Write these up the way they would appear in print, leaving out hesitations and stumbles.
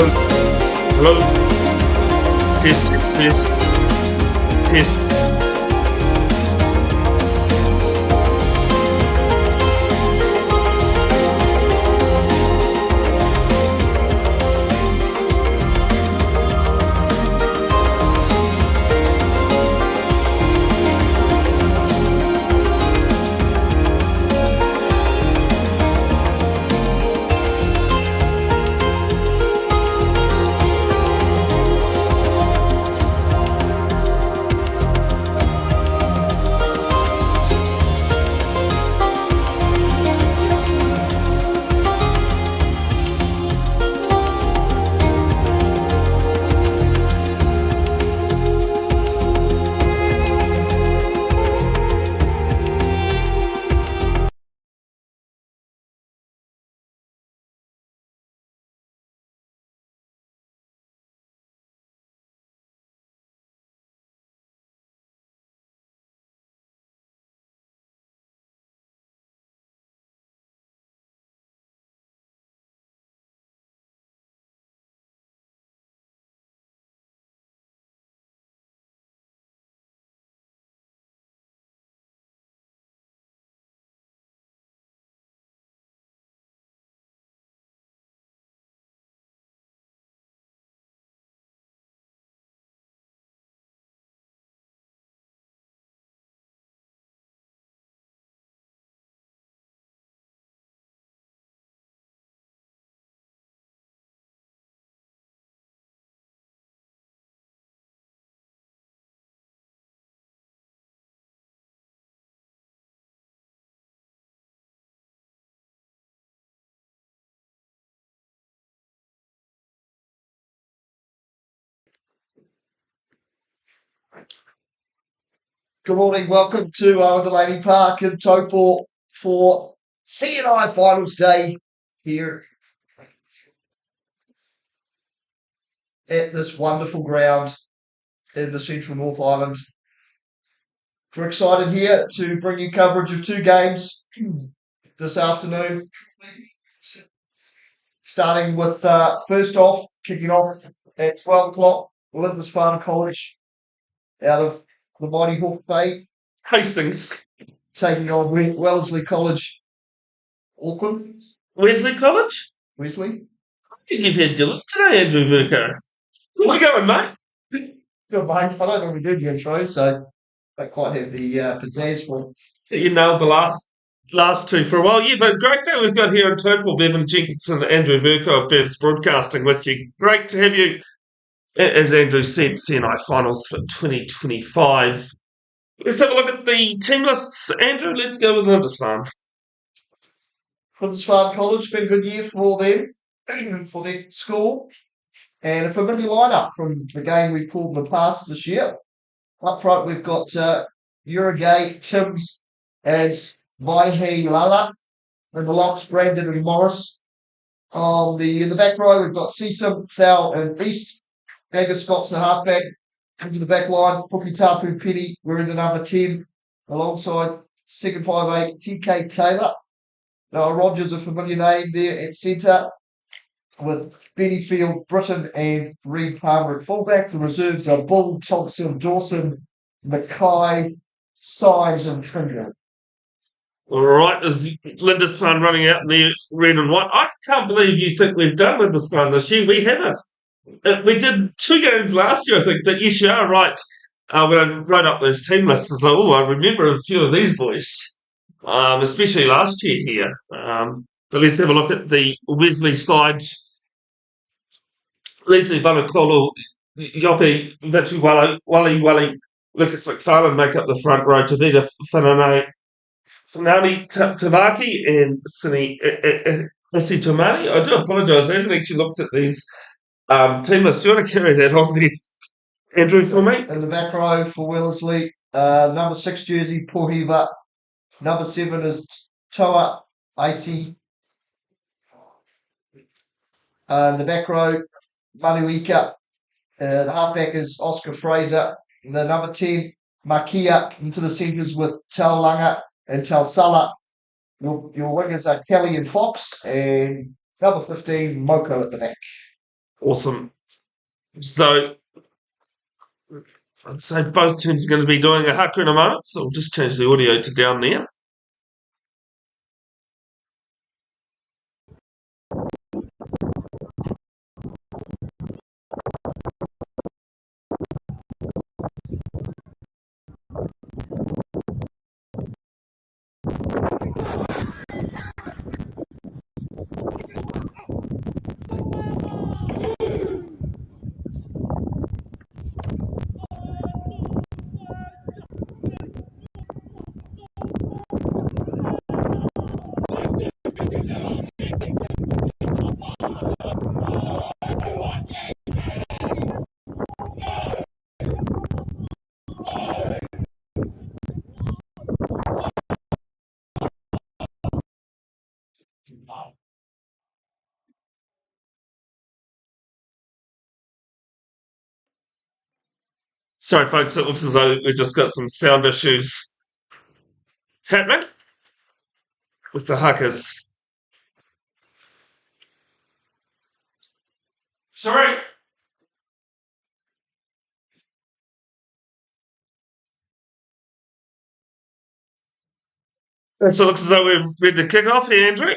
Hello. Test, test, test. Good morning. Welcome to Delany Park in Taupo for CNI Finals Day here at this wonderful ground in the Central North Island. We're excited here to bring you coverage of two games this afternoon. Starting with first off, kicking off at 12 o'clock, Lindisfarne College out of the Mighty Hawke Bay, Hastings. taking on Wellesley College, Auckland. Wesley College? Wesley. I think you've had your lift today, Andrew Verco. Where we going, mate? Good, mate. I don't normally do the intro, so I don't quite have the pizzazz for it. You nailed the last two for a while. Yeah, but great day we've got here in Taupo, Bevan Jenkinson and Andrew Verco of Bev's Broadcasting with you. Great to have you. As Andrew said, CNI Finals for 2025. Let's have a look at the team lists. Andrew, let's go with Lindisfarne. Lindisfarne College, been a good year for them, for their school, and a familiar lineup from the game we pulled in the past this year. Up front, we've got Uragay, Timms, as Vaihe Lala, and the locks, Brandon and Morris. In the back row, we've got Seasom, Thal, and East. Bagger Scott's the halfback. Into the back line, Puki Tapu Penny, we're in the number 10, alongside second 5'8", TK Taylor. Now, Rogers, a familiar name there at centre, with Benny Field, Britton, and Reed Palmer at fullback. The reserves are Bull, Thompson, Dawson, Mackay, Symes, and Tringer. All right, is Lindisfarne running out in the red and white? I can't believe you think we've done Lindisfarne this year. We haven't. We did 2 games last year, I think, but yes, you are right. When I wrote up those team lists, I was like, I remember a few of these boys, especially last year here. But let's have a look at the Wesley side. Leslie Vanakolo, Yopi, Vitu Wally, Lucas McFarlane make up the front row. Tavita Fanani Tamaki and Sini Isi Tamani. I do apologise. I haven't actually looked at these team lists. Do you want to carry that on there, Andrew, for me? In the back row for Wellesley, number 6 jersey, Pohiva. Number 7 is Toa Icy. The back row, Manuika. The halfback is Oscar Fraser. The number 10, Makia, into the centres with Taulanga and Tausala. Your wingers are Kelly and Fox, and number 15, Moko at the back. Awesome. So I'd say both teams are going to be doing a haka in a moment, so we'll just change the audio to down there. Sorry, folks, it looks as though we've just got some sound issues happening with the hackers. Sorry. So it looks as though we're ready to kick off here, Andrew.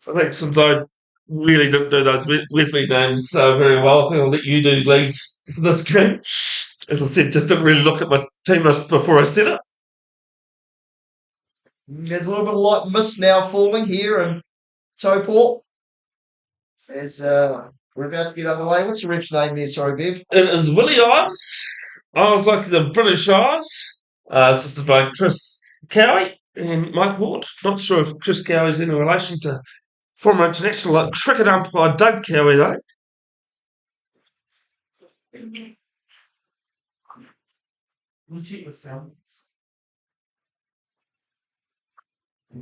I think since I really didn't do those Wesley names very well, I think I'll let you do lead for this game. As I said, just didn't really look at my team list before I said it. There's a little bit of light mist now falling here in Taupo. As we're about to get underway. What's the ref's name there? Sorry, Bev. It is Willie Ives. I was like the British Ives, assisted by Chris Cowie and Mike Ward. Not sure if Chris Cowie is in relation to former international cricket umpire Doug Cowie, though.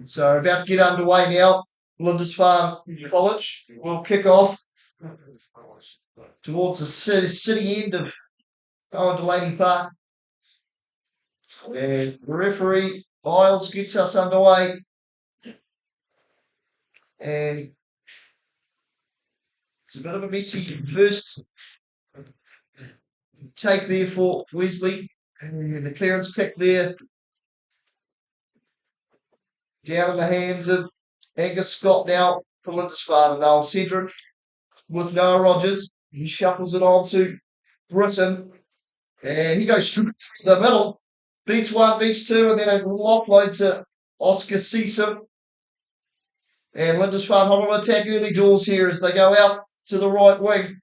So about to get underway now. Lindisfarne College will kick off towards the city end of Owen Delany Park. And referee Isles gets us underway. And it's a bit of a messy first take there for Wesley. And the clearance kick there down in the hands of Angus Scott now for Lindisfarne. And they'll centre it with Noah Rogers. He shuffles it on to Britton. And he goes straight through the middle. Beats one, beats two, and then a little offload to Oscar Cecil. And Lindisfarne hold on attack early doors here as they go out to the right wing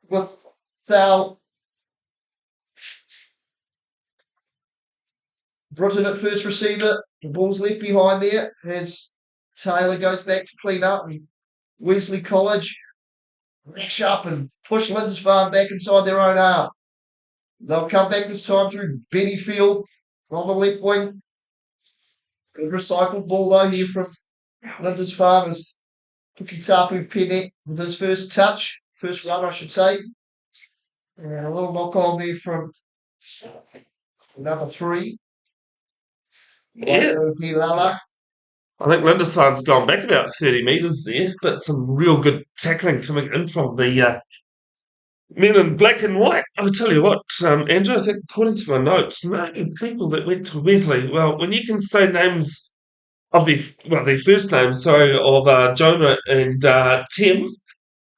with Thal. Britton at first receiver. The ball's left behind there as Taylor goes back to clean up. And Wesley College reach up and push Lindisfarne back inside their own half. They'll come back this time through Bennyfield on the left wing. Good recycled ball though here from Lindisfarne as Taupo Penne with his first run I should say. And a little knock on there from number 3. Yeah. I think Lindisfarne's gone back about 30 metres there, but some real good tackling coming in from the men in black and white. I'll tell you what, Andrew, I think according to my notes, name people that went to Wesley. Well, when you can say names of their first names, of Jonah and Tim,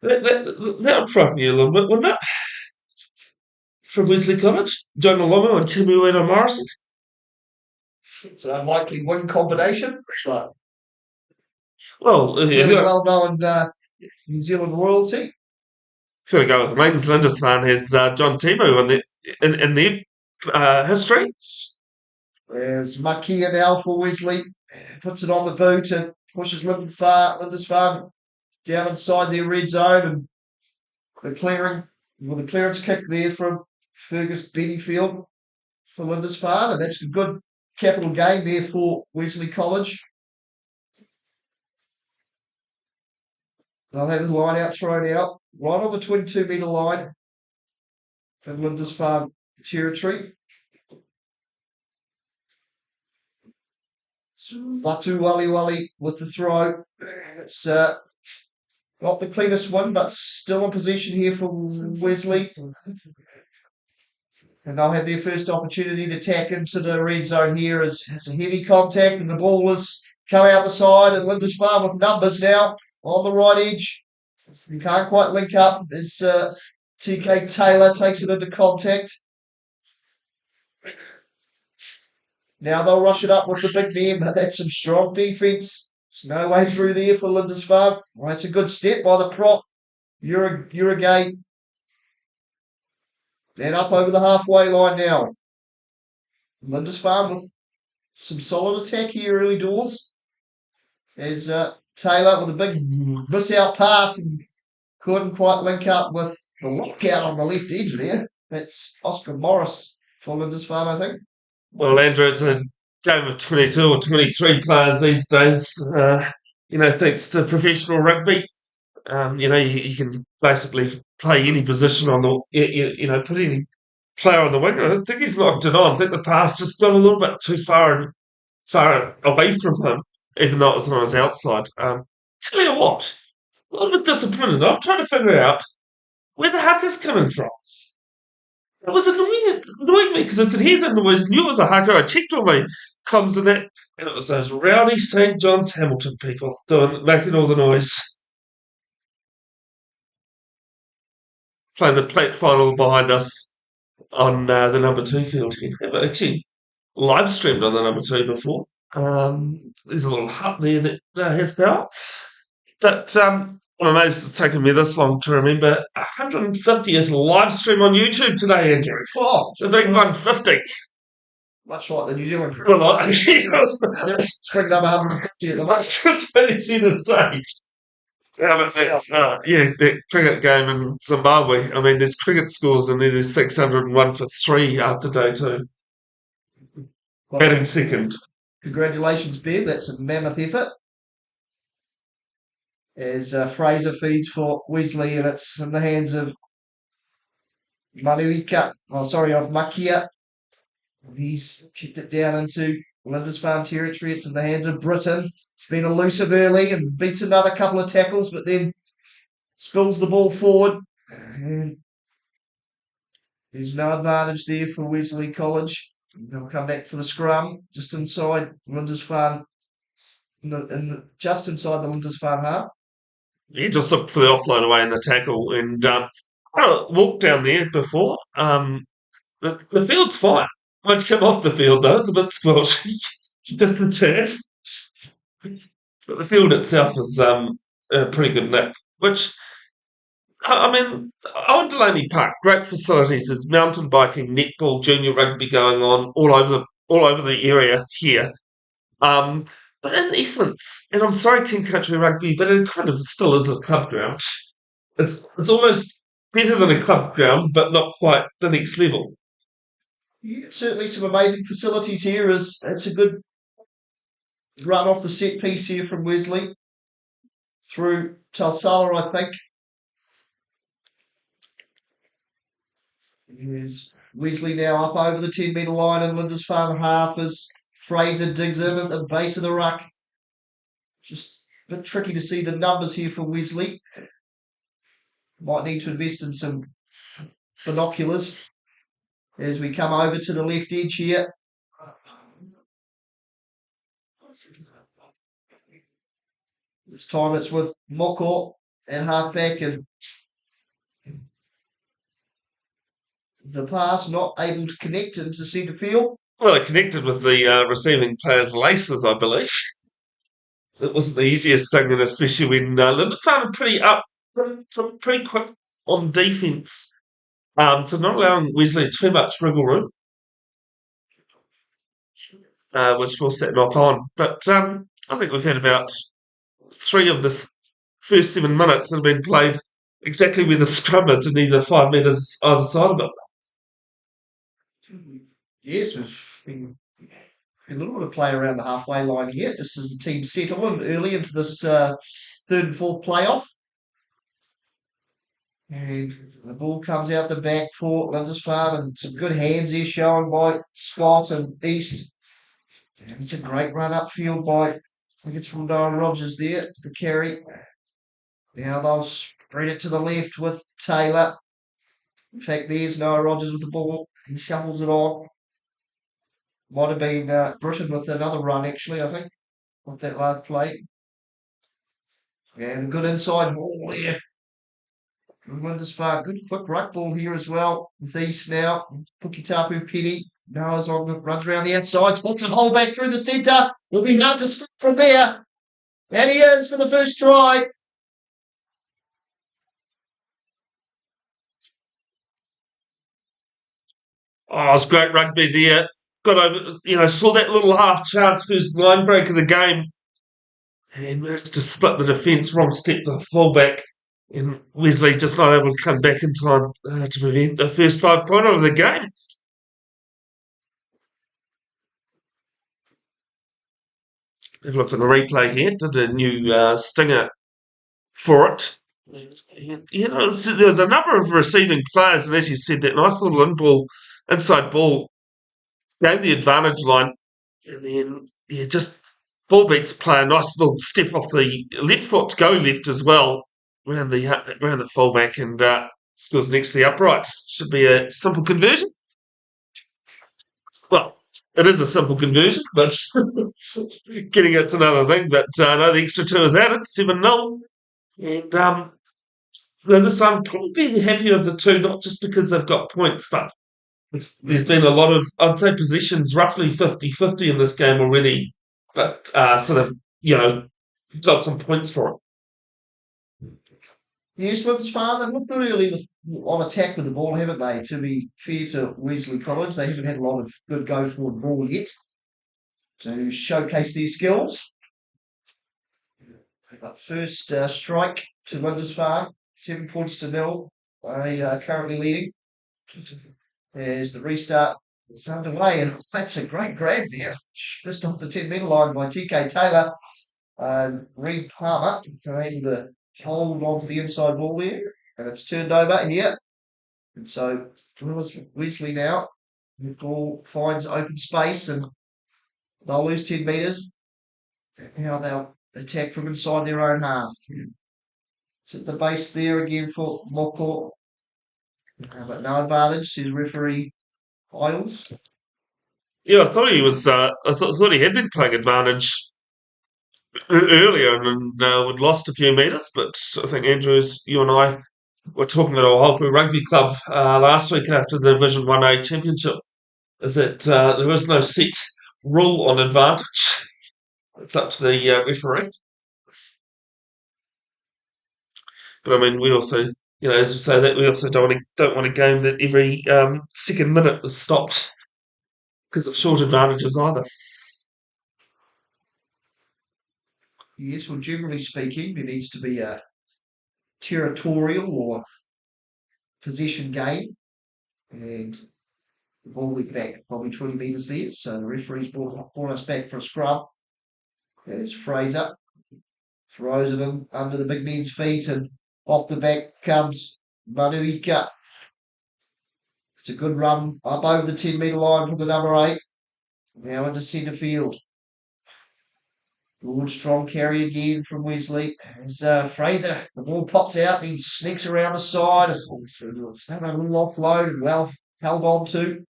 that would frighten you a little bit, wouldn't it? From Wesley College, Jonah Lomo and Tim Morrison. It's an unlikely win combination. Well, really well known New Zealand royalty. If you want to go with the mains, Lindisfarne has John Timo in their history. There's Makia now for Wesley. Puts it on the boot and pushes Lindisfarne down inside their red zone. And the clearance kick there from Fergus Bennyfield for Lindisfarne. And that's a good capital gain there for Wesley College. They'll have his line out thrown out right on the 22-metre line in Lindisfarne territory. Fatu Wali with the throw. It's Not the cleanest one, but still in possession here for Wesley. And they'll have their first opportunity to tack into the red zone here as it's a heavy contact and the ball has come out the side and Lindisfarne with numbers now on the right edge. You can't quite link up as TK Taylor takes it into contact. Now they'll rush it up with the big man, but that's some strong defence. There's no way through there for Lindisfarne. Well, that's a good step by the prop. Uragate. And up over the halfway line now. Lindisfarne with some solid attack here early doors. As Taylor with a big miss out pass and couldn't quite link up with the lockout on the left edge there. That's Oscar Morris for Lindisfarne, I think. Well, Andrew, it's a game of 22 or 23 players these days. Thanks to professional rugby, you can basically play any position on the, put any player on the wing. I don't think he's knocked it on. I think the pass just got a little bit too far away from him, even though it was on his outside. Tell you what, a little bit disappointed. I'm trying to figure out where the heck is coming from. It was annoying me because I could hear the noise, knew it was a haka. I checked all my comms and that, and it was those rowdy St. John's Hamilton people making all the noise. Playing the plate final behind us on the number 2 field here. I've actually live streamed on the number 2 before. There's a little hut there that has power. But I'm amazed it's taken me this long to remember 150th live stream on YouTube today, Andrew. Oh, the big 150. Much like the New Zealand group. Well, Springing up 150 at the moment. That's just very fair to say. Yeah, but that's, that cricket game in Zimbabwe. I mean, there's cricket scores and there's 601 for 3 after day 2. Batting second. Congratulations, Ben. That's a mammoth effort. As Fraser feeds for Wesley, and it's in the hands of Makia. He's kicked it down into Lindisfarne territory. It's in the hands of Britton. He's been elusive early and beats another couple of tackles, but then spills the ball forward. And there's no advantage there for Wesley College. They'll come back for the scrum, just inside Lindisfarne, just inside the Lindisfarne half. He just looked for the offload away in the tackle, and I walked down there before. The field's fine. Once you come off the field, though, it's a bit squelchy, just a tad. But the field itself is a pretty good nick. Which, I mean, Owen Delany Park, great facilities. There's mountain biking, netball, junior rugby going on all over the area here. But in essence, and I'm sorry, King Country Rugby, but it kind of still is a club ground. It's almost better than a club ground, but not quite the next level. Yeah, certainly some amazing facilities here. It's a good run off the set piece here from Wesley through Talsala, I think. Here's Wesley now up over the 10-metre line in Lindisfarne half as Fraser digs in at the base of the ruck. Just a bit tricky to see the numbers here for Wesley. Might need to invest in some binoculars as we come over to the left edge here. This time it's with Moko and halfback, and the pass not able to connect into centre field. Well, it connected with the receiving player's laces, I believe. It wasn't the easiest thing, and especially when Lindisfarne were pretty quick on defence. So not allowing Wesley too much wriggle room, which will set knock on. But I think we've had about 3 of the first 7 minutes that have been played exactly where the scrum is, and either 5 metres either side of it. Yes, we've been a little bit of play around the halfway line here, just as the team settle in early into this 3rd and 4th playoff. And the ball comes out the back for Lindisfarne, and some good hands here shown by Scott and East. And it's a great run upfield by, I think it's from Rogers there, the carry. Now they'll spread it to the left with Taylor. In fact, there's Noah Rogers with the ball. He shuffles it on. Might have been Britain with another run, actually, I think, with that last play. And a good inside ball there. Lindisfarne, good quick ruck ball here as well. With East now. Puki Taupo Penny. Noah's on the runs around the outside. Spots a hole back through the centre. Will be hard to stop from there. And he is for the first try. Oh, it's great rugby there. Got over, saw that little half chance first line break of the game and managed to split the defence, wrong step to the fullback. And Wesley just not able to come back in time to prevent the first 5-pointer of the game. Have a look at the replay here. Did a new stinger for it. There was a number of receiving players, and as you said, that nice little inside ball gained the advantage line, and then just ball beats play a nice little step off the left foot to go left as well around the fullback and scores next to the uprights. Should be a simple conversion. Well, it is a simple conversion, but getting it's another thing. But no, the extra 2 is added, 7-0. And Lindisfarne probably the happier of the two, not just because they've got points, but there's been a lot of, I'd say, positions roughly 50-50 in this game already, but sort of, got some points for it. Yes, Lindisfarne, they've looked good early on attack with the ball, haven't they? To be fair to Wesley College, they haven't had a lot of good go forward ball yet to showcase their skills. But first strike to Lindisfarne, 7 points to 0. They are currently leading. As the restart is underway, and that's a great grab there. Just off the 10-metre line by TK Taylor. Reed Palmer is able to hold on to the inside ball there, and it's turned over here. And so Wesley now, the ball finds open space, and they'll lose 10 metres. Now they'll attack from inside their own half. It's at the base there again for Moko. But no advantage, says referee Isles. Yeah, I thought he was. I thought he had been playing advantage earlier and had lost a few metres. But I think Andrews, you and I were talking at our Taupo Rugby Club last week after the Division 1A Championship. Is that there is no set rule on advantage. It's up to the referee. But I mean, we also, as we say that, we also don't want a game that every second minute is stopped because of short advantages either. Yes, well, generally speaking, there needs to be a territorial or possession game, and the ball went back probably 20 metres there, so the referee's brought us back for a scrub. There's Fraser, throws it in under the big man's feet, and off the back comes Manuika. It's a good run up over the 10-metre line from the number 8. Now into centre field. Good strong carry again from Wesley. As Fraser, the ball pops out and he sneaks around the side. It's a little offload and well held on to.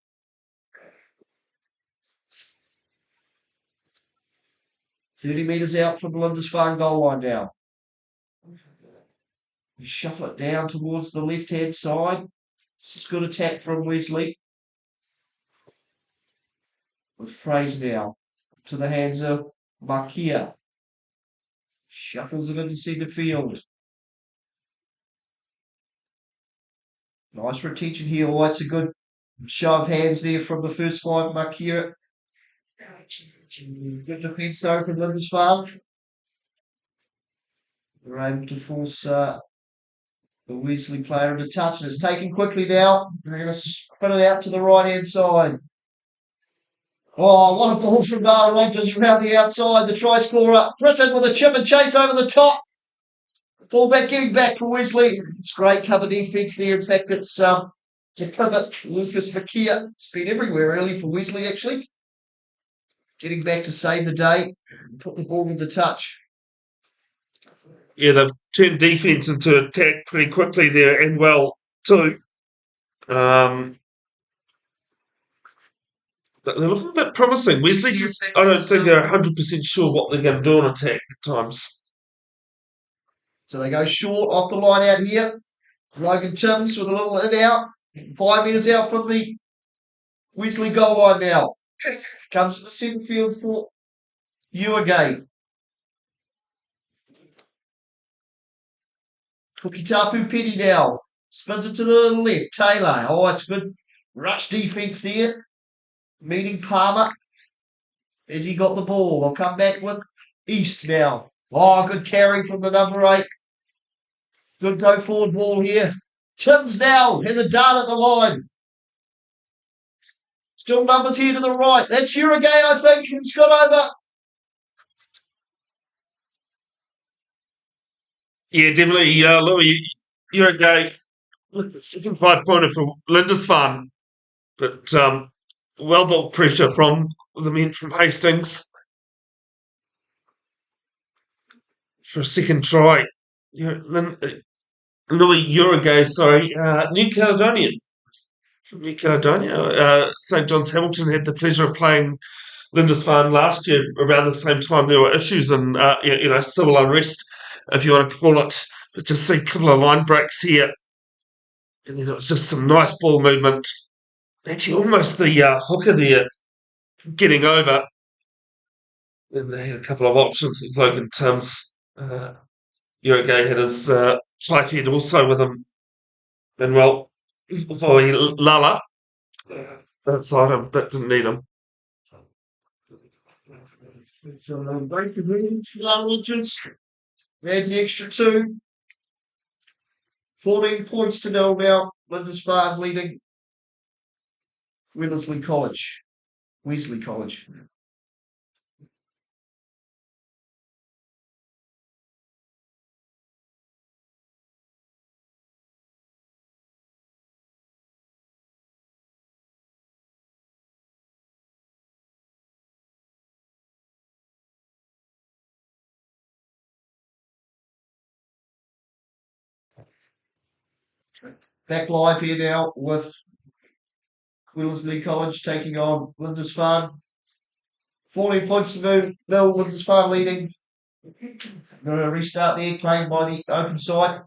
"30 metres out from the Lindisfarne goal line now. You shuffle it down towards the left-hand side. This is good attack from Wesley. With Fraser now to the hands of Markia. Shuffles it into centre field. Nice retention here. Oh, it's a good show of hands there from the first 5, Markia. Good defence though from Lindisfarne. They're able to force the Wesley player into touch, and it's taken quickly now. They're going to spin it out to the right-hand side. Oh, what a ball from Rogers around the outside. The try scorer, Britain with a chip and chase over the top. Fullback getting back for Wesley. It's great cover defence there. In fact, it's the pivot, Lucas Makia. It's been everywhere early for Wesley, actually. Getting back to save the day. Put the ball into touch. they've turned defence into attack pretty quickly there, and well too. But they're looking a bit promising. Wesley I don't think they're 100% sure what they're going to do on attack at times. So they go short off the line out here. Logan Timms with a little in out. 5 metres out from the Wesley goal line now. Comes to the centre field for you again. Cookie Taupo Petty now. Spins it to the left. Taylor. Oh, it's good rush defence there. Meeting Palmer as he got the ball. They'll come back with East now. Oh, good carry from the number 8. Good go forward ball here. Timms now has a dart at the line. Still numbers here to the right. That's Urigay, I think, who's got over. Yeah, definitely. Louis, Urigay, second 5-pointer for Lindisfarne. But well-built pressure from the men from Hastings for a second try. Louis Urigay, sorry, New Caledonian. From New Caledonia. St John's Hamilton had the pleasure of playing Lindisfarne last year around the same time. There were issues and civil unrest, if you want to call it. But just see a couple of line breaks here. And then it was just some nice ball movement. Actually, almost the hooker there getting over. Then they had a couple of options. It was Logan Timms. Urigay had his tight head also with him. And well, for Lala outside him, but didn't need him. So break for Richards. Adds the extra 2. 14 points to go now. Lindisfarne leading Wesley College. Back live here now with Wesley College taking on Lindisfarne. 14 points to nil. Lindisfarne leading. Going to restart there, playing by the open side.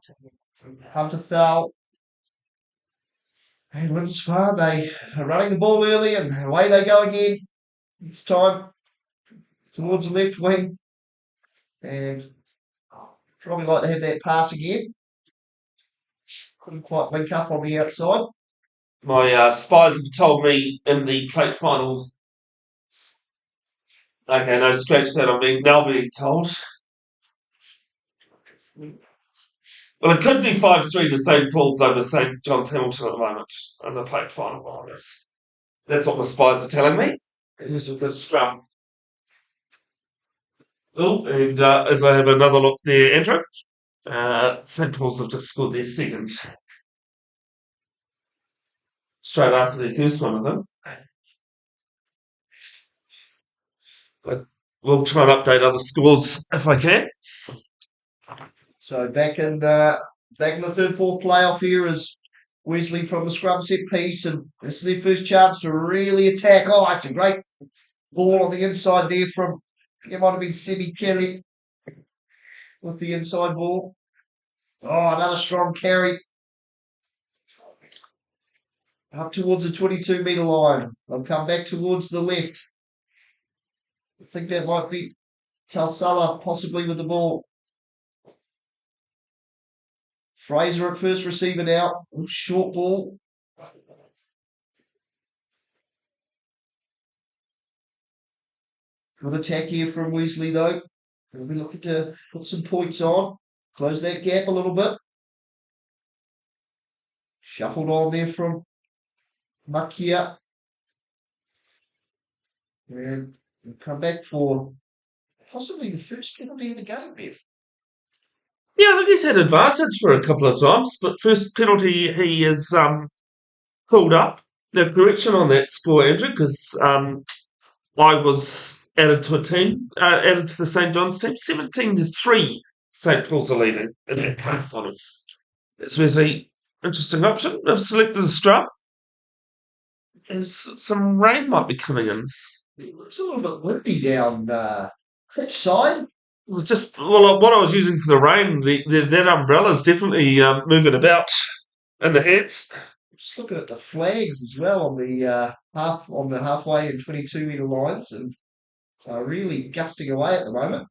Hunter Thal. And Lindisfarne, they are running the ball early and away they go again. This time towards the left wing. And probably like to have that pass again. Couldn't quite link up on the outside. My spies have told me in the plate finals. Okay, no, scratch that. I'm now being told. Well, it could be 5-3 to St Paul's over St John's Hamilton at the moment in the plate final. That's what my spies are telling me. Here's a good scrum. Oh, and as I have another look there, Andrew, St Paul's have just scored their second. Straight after the first one of them. But we'll try and update other scores if I can. So back in the 3rd-4th playoff here is Wesley from the scrum set piece, and this is their first chance to really attack. Oh, it's a great ball on the inside there from, it might have been Semi Kelly with the inside ball. Oh, another strong carry. Up towards the 22-metre line. They'll come back towards the left. I think that might be Talsala possibly with the ball. Fraser at first receiver now. Short ball. Good attack here from Wesley though. We'll be looking to put some points on. Close that gap a little bit. Shuffled on there from Makia. And we'll come back for possibly the first penalty of the game, Bev. Yeah, I think he's had advantage for a couple of times, but first penalty he is pulled up. Now, correction on that score, Andrew, because I was added to the St John's team, 17-3 St. Paul's are leading in that grand final. It's Wesley. Interesting option. I've selected a scrum. As some rain might be coming in. It's a little bit windy down pitch side. It was just what I was using for the rain. That umbrella's definitely moving about in the hands. Just looking at the flags as well on the halfway and 22-metre lines, and really gusting away at the moment.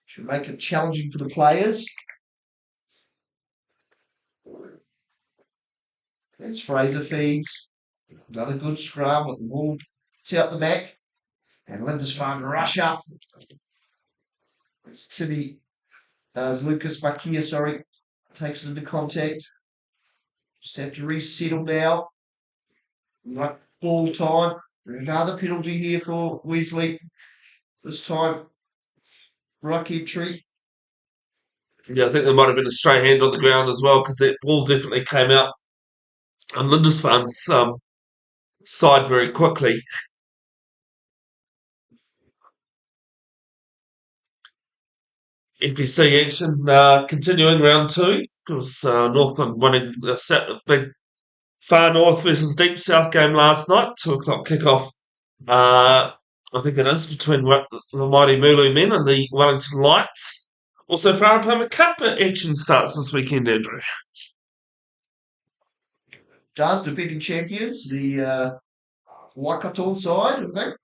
Should make it challenging for the players. There's Fraser feeds. Another good scrum with the ball out the back. And Lindisfarne rush up. It's Timmy, Lucas Makia, sorry, takes it into contact. Just have to resettle now. Right, ball time. Another penalty here for Wesley. This time, ruck entry. Yeah, I think there might have been a stray hand on the ground as well because that ball definitely came out on Lindisfarne's side very quickly. NPC action continuing round 2 because Northland winning the big Far North versus Deep South game last night, 2:00 kickoff. I think it is between the mighty Mulu men and the Wellington Lights. Also, Farapama Cup action starts this weekend, Andrew. Does defending champions, the Waikato side, I think.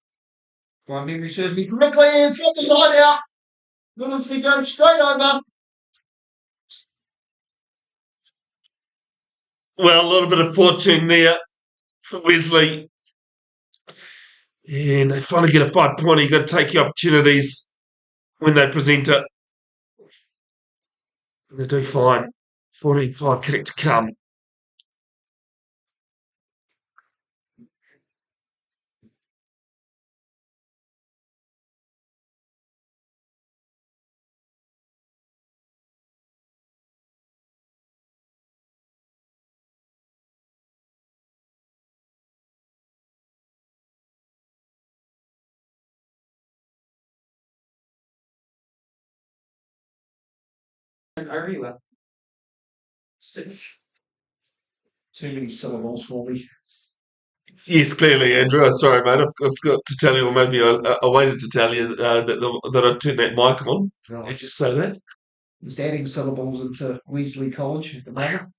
My memory serves me correctly, and drop the line out. Wesley goes straight over. Well, a little bit of fortune there for Wesley. And they finally get a 5-pointer. You've got to take your opportunities when they present it. They do fine. 14-5 kick to come. It's too many syllables for me. Yes, clearly, Andrew. I'm sorry, mate. I've got to tell you, or maybe I waited to tell you that I turned that mic on. Right. Did you say that? Just adding syllables into Wesley College at the moment.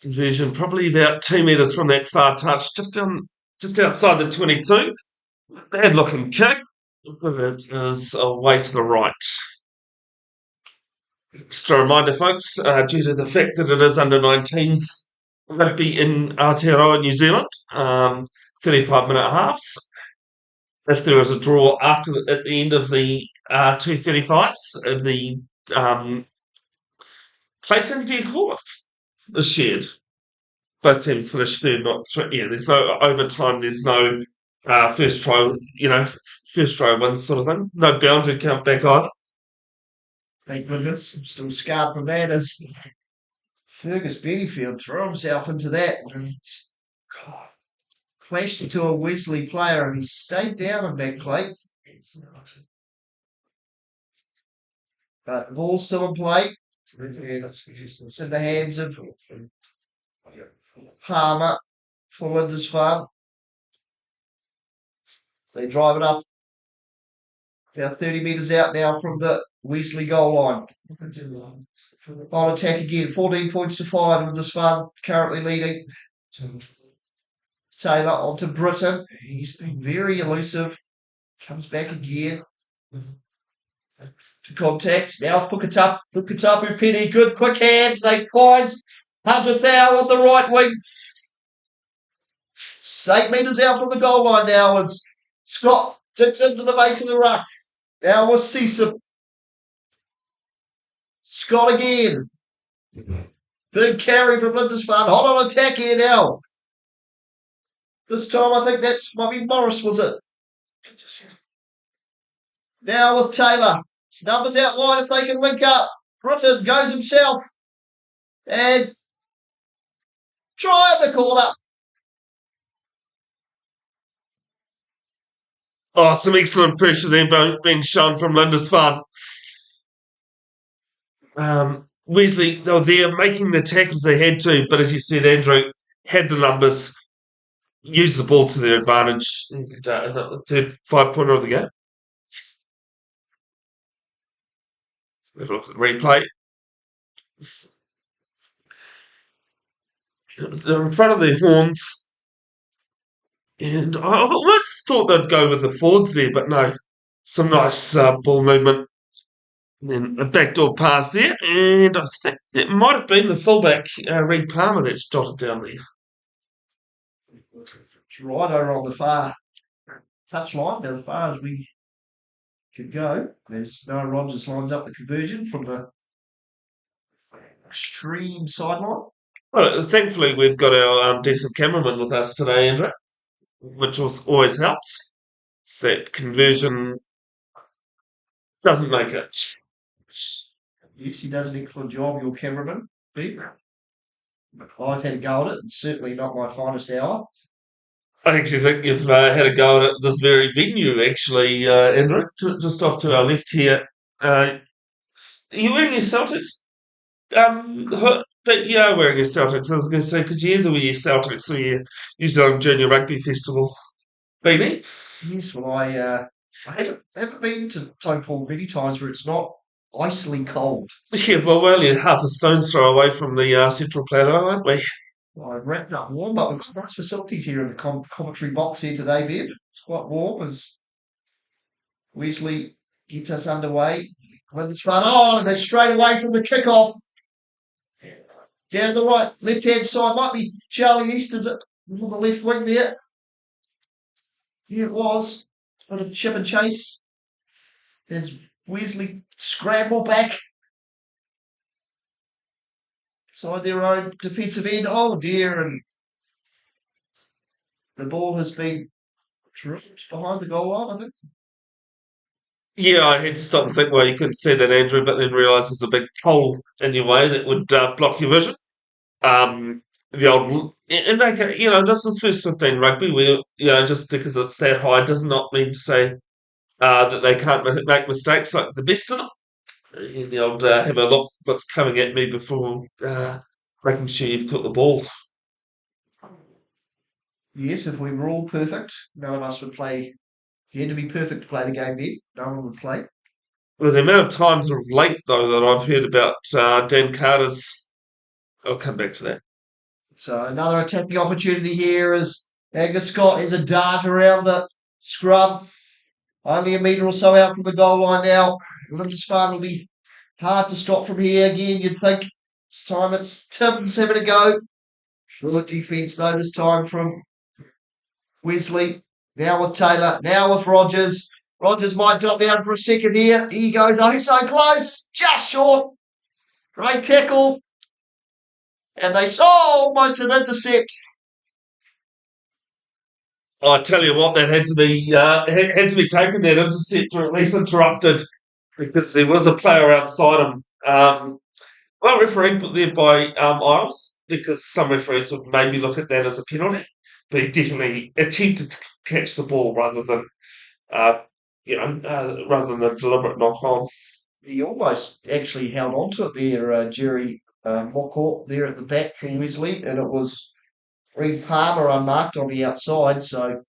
Conversion probably about 2 metres from that far touch, just outside the 22. Bad looking kick, but it is away to the right. Just a reminder, folks, due to the fact that it is under 19s rugby in Aotearoa, New Zealand, 35-minute halves. If there is a draw at the end of the 2:35s, the placing, do you call it, is shared. Both teams finish third, not three. Yeah, there's no overtime. There's no first try, first try wins sort of thing. No boundary count back either. Thank goodness. I'm still scarred from that as Fergus Bennyfield threw himself into that and clashed into a Wesley player and he stayed down on back plate. But the ball's still in play. It's in the hands of Palmer for Lindisfarne. They drive it up about 30 metres out now from the Wesley goal line. On attack again, 14 points to 5. Lindisfarne currently leading. Taylor onto Britton. He's been very elusive. Comes back again. To contact. Now Pukatapu. Pukatapu Penny. Good quick hands. They find Hunter Thou on the right wing. 8 metres out from the goal line now as Scott digs into the base of the ruck. Now was Cecil. Scott again. Big carry from Lindisfarne. Hot on attack here now. This time I think that's maybe Morris, was it? Now with Taylor. His numbers out wide if they can link up. Britton goes himself. And try at the corner. Oh, some excellent pressure there being shown from Lindisfarne. Wesley, they were there making the tackles they had to, but as you said, Andrew had the numbers, used the ball to their advantage in the third 5 pointer of the game. Have a look at the replay. They're in front of their horns, and I almost thought they'd go with the forwards there, but no. Some nice ball movement. And then a backdoor pass there, and I think it might have been the fullback, Reed Palmer, that's jotted down there. It's right over on the far touch line, now as far as we could go. There's Noah Rogers lines up the conversion from the extreme sideline. Well, thankfully, we've got our decent cameraman with us today, Andrew, which always helps. So that conversion doesn't make it. Yes, he does an excellent job, your cameraman, Pete. I've had a go at it, and certainly not my finest hour. I actually think you've had a go at this very venue, actually, Andrew, just off to our left here. Are you wearing your Celtics? But you are wearing your Celtics, I was going to say, because you either wear your Celtics or your New Zealand Junior Rugby Festival beanie. Yes, well, I haven't been to Taupo many times where it's not icily cold. Yeah, well, we're only half a stone's throw away from the Central Plateau, aren't we? Well, I've wrapped up warm, but we've got nice facilities here in the commentary box here today, Viv. It's quite warm as Wesley gets us underway. Lindisfarne, and they're straight away from the kickoff. Down the right, left-hand side, might be Charlie Easter's on the left wing there. Yeah, it was. Bit of chip and chase. There's Wesley scramble back. Side their own defensive end. Oh dear, and the ball has been tripped behind the goal line, I think. Yeah, I had to stop and think, well, you couldn't see that, Andrew, but then realise there's a big hole in your way that would block your vision. The old, and okay, this is first 15 rugby, where, just because it's that high does not mean to say that they can't make mistakes like the best of them. And the old have a look what's coming at me before making sure you've caught the ball. Yes, if we were all perfect, no one else would play. You had to be perfect to play the game, Ned. No one would play. Well, the amount of times of late, though, that I've heard about Dan Carter's, I'll come back to that. So another attacking opportunity here as Angus Scott is a dart around the scrum. Only a metre or so out from the goal line now. Lindisfarne will be hard to stop from here again, you'd think. This time it's Tim's having a go. Good defence though this time from Wesley. Now with Taylor. Now with Rogers. Rogers might drop down for a second here. He goes, oh, he's so close. Just short. Great tackle. And they saw almost an intercept. I tell you what, that had to be taken, that intercept, or at least interrupted, because there was a player outside him. Well refereed there by Isles, because some referees would maybe look at that as a penalty, but he definitely attempted to catch the ball rather than a deliberate knock on. He almost actually held on to it there, Jerry Mockort there at the back from Wesley, and it was Reed Palmer unmarked on the outside, so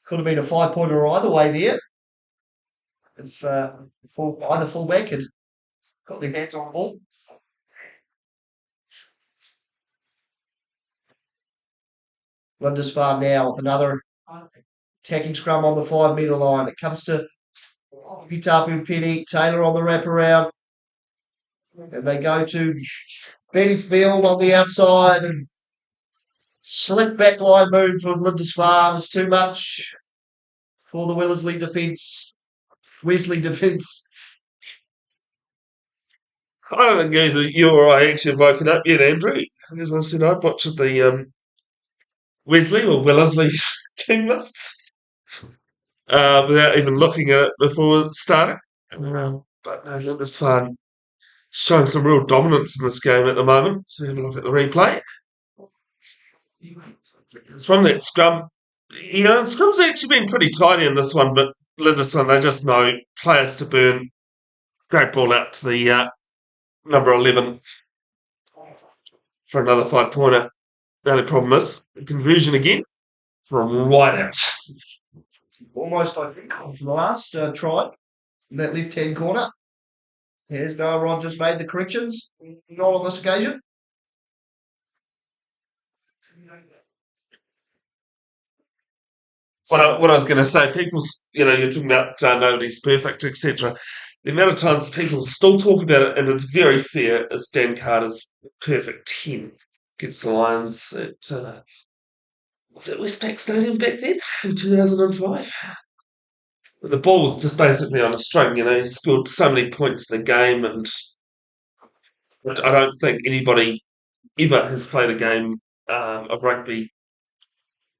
could have been a 5-pointer either way there. If either fullback had got their hands on the ball. Lindisfarne now with another attacking scrum on the 5-metre line. It comes to Taupo Penny, Taylor on the wraparound. And they go to Benny Field on the outside. And slick backline move from Lindisfarne is too much for the Wesley defence. I don't think either you or I actually have woken up yet, Andrew. As I said, I butchered the Wesley or Wellesley team lists without even looking at it before starting. But no, Lindisfarne showing some real dominance in this game at the moment. So have a look at the replay. It's from that scrum Scrum's actually been pretty tidy in this one, but Lindisfarne, they just know players to burn. Great ball out to the number 11 for another 5-pointer. The only problem is the conversion again from right out. Almost identical from the last try in that left-hand corner. Here's Noah Rogers made the corrections. Not on this occasion. What I was going to say, you're talking about nobody's perfect, etc. The amount of times people still talk about it, and it's very fair, is Dan Carter's perfect 10 against the Lions at, was it Westpac Stadium back then in 2005? The ball was just basically on a string, he scored so many points in the game, and I don't think anybody ever has played a game of rugby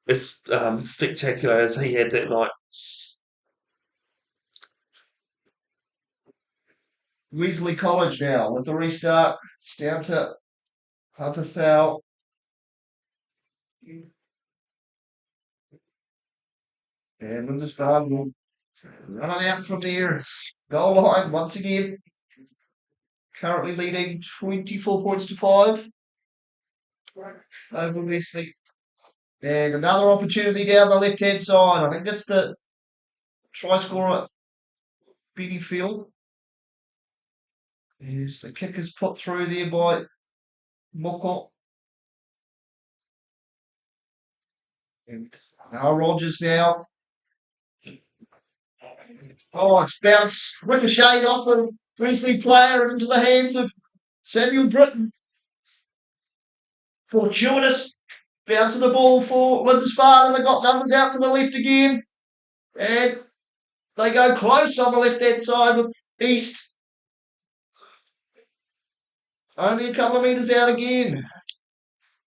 as spectacular as he had that night. Wesley College now with the restart. It's down to Hunter Thal. And Lindisfarne will run it out from there. Goal line once again. Currently leading 24 points to 5 over Wesley. And another opportunity down the left-hand side. I think that's the try scorer, Benny Field. As the kick is put through there by Moko. And now Rogers now. Oh, it's bounced, ricocheted off a Wesley player into the hands of Samuel Britton. Fortuitous bounce of the ball for Lindisfarne, and they got numbers out to the left again. And they go close on the left-hand side with East. Only a couple of metres out again.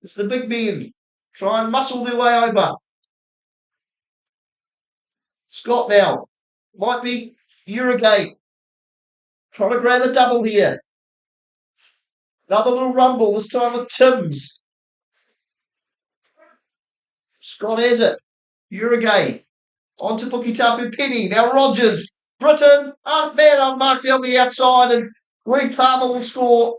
It's the big men. Try and muscle their way over. Scott now. Might be Urigate. Trying to grab a double here. Another little rumble, this time with Timms. Scott has it. Urigate. On to Taupo Penny. Now Rogers. Britton. Unmarked down the outside, and Greg Palmer will score.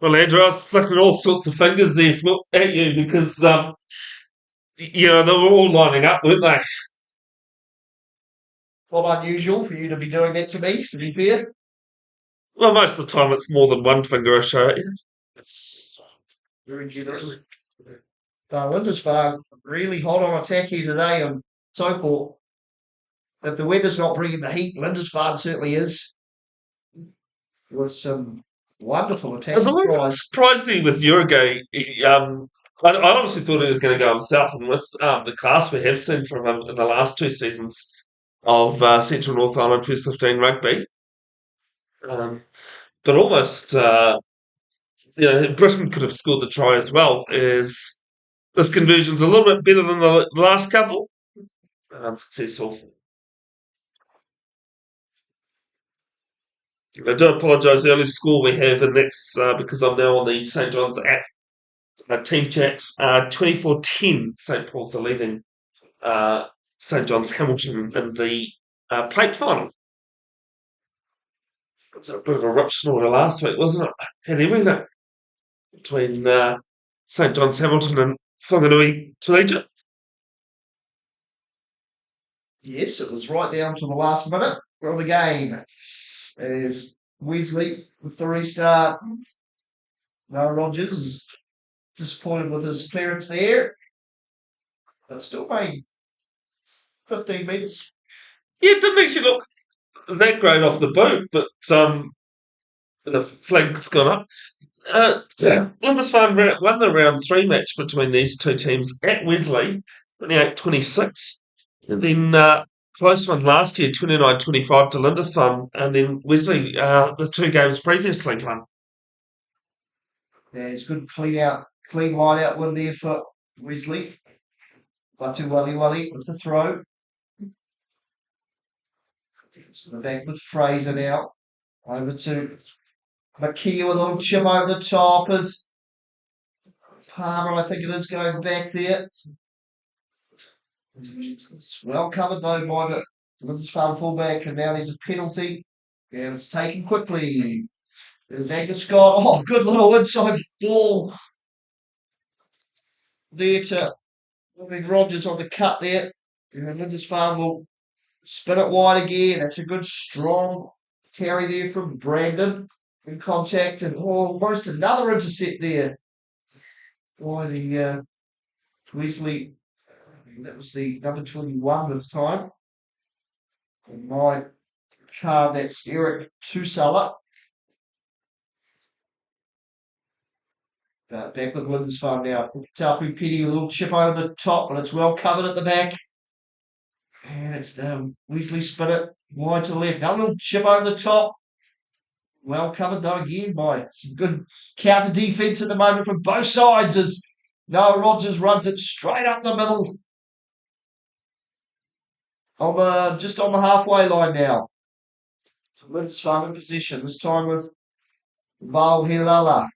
Well, Andrew, I was flicking all sorts of fingers there at you because, they were all lining up, weren't they? Not unusual for you to be doing that to me, to be fair. Well, most of the time it's more than one finger I show at you. It's very generous. Lindisfarne really hot on attack here today on Taupo. If the weather's not bringing the heat, Lindisfarne certainly is. With some wonderful attacking I was a little surprised there with Uruguay. I honestly thought he was going to go himself, and with the class we have seen from him in the last 2 seasons of Central North Island First 15 rugby, but almost, Britain could have scored the try as well. Is this conversion's a little bit better than the last couple? Unsuccessful. I do apologise, the only score we have, and that's because I'm now on the St John's app. Team chats 24-10. St Paul's are leading St John's Hamilton in the plate final. It was a bit of a rip snorter last week, wasn't it? Had everything between St John's Hamilton and Whanganui Collegiate. Yes, it was right down to the last minute of the game. As Wesley with the restart. Noah Rogers is disappointed with his clearance there, but still made 15 metres. Yeah, it didn't actually look that great off the boot, but the flag's gone up. Lindisfarne won the round 3 match between these two teams at Wesley, 28-26. And then close one last year, 29-25 to Lindisfarne, and then Wesley, the 2 games previously won. Yeah, it's good clean line out win there for Wesley. Batu Wali with the throw. So the back with Fraser now. Over to Makia with a little chip over the top as Palmer, I think it is, going back there. Well covered though by the Lindisfarne fullback, and now there's a penalty, and it's taken quickly. There's Angus Scott. Oh, good little inside ball there to Rogers on the cut there. And Lindisfarne will spin it wide again. That's a good strong carry there from Brandon in contact, and almost another intercept there by the Wesley. That was the number 21 this time. And my card, that's Eric Tusala. Back with Lindisfarne now. Taupo Petty, a little chip over the top, but it's well covered at the back. And it's Wesley spin it wide to the left. Another little chip over the top. Well covered though again by some good counter defence at the moment from both sides as Noah Rogers runs it straight up the middle. Just on the halfway line now. Lindisfarne in position, this time with Valhilala.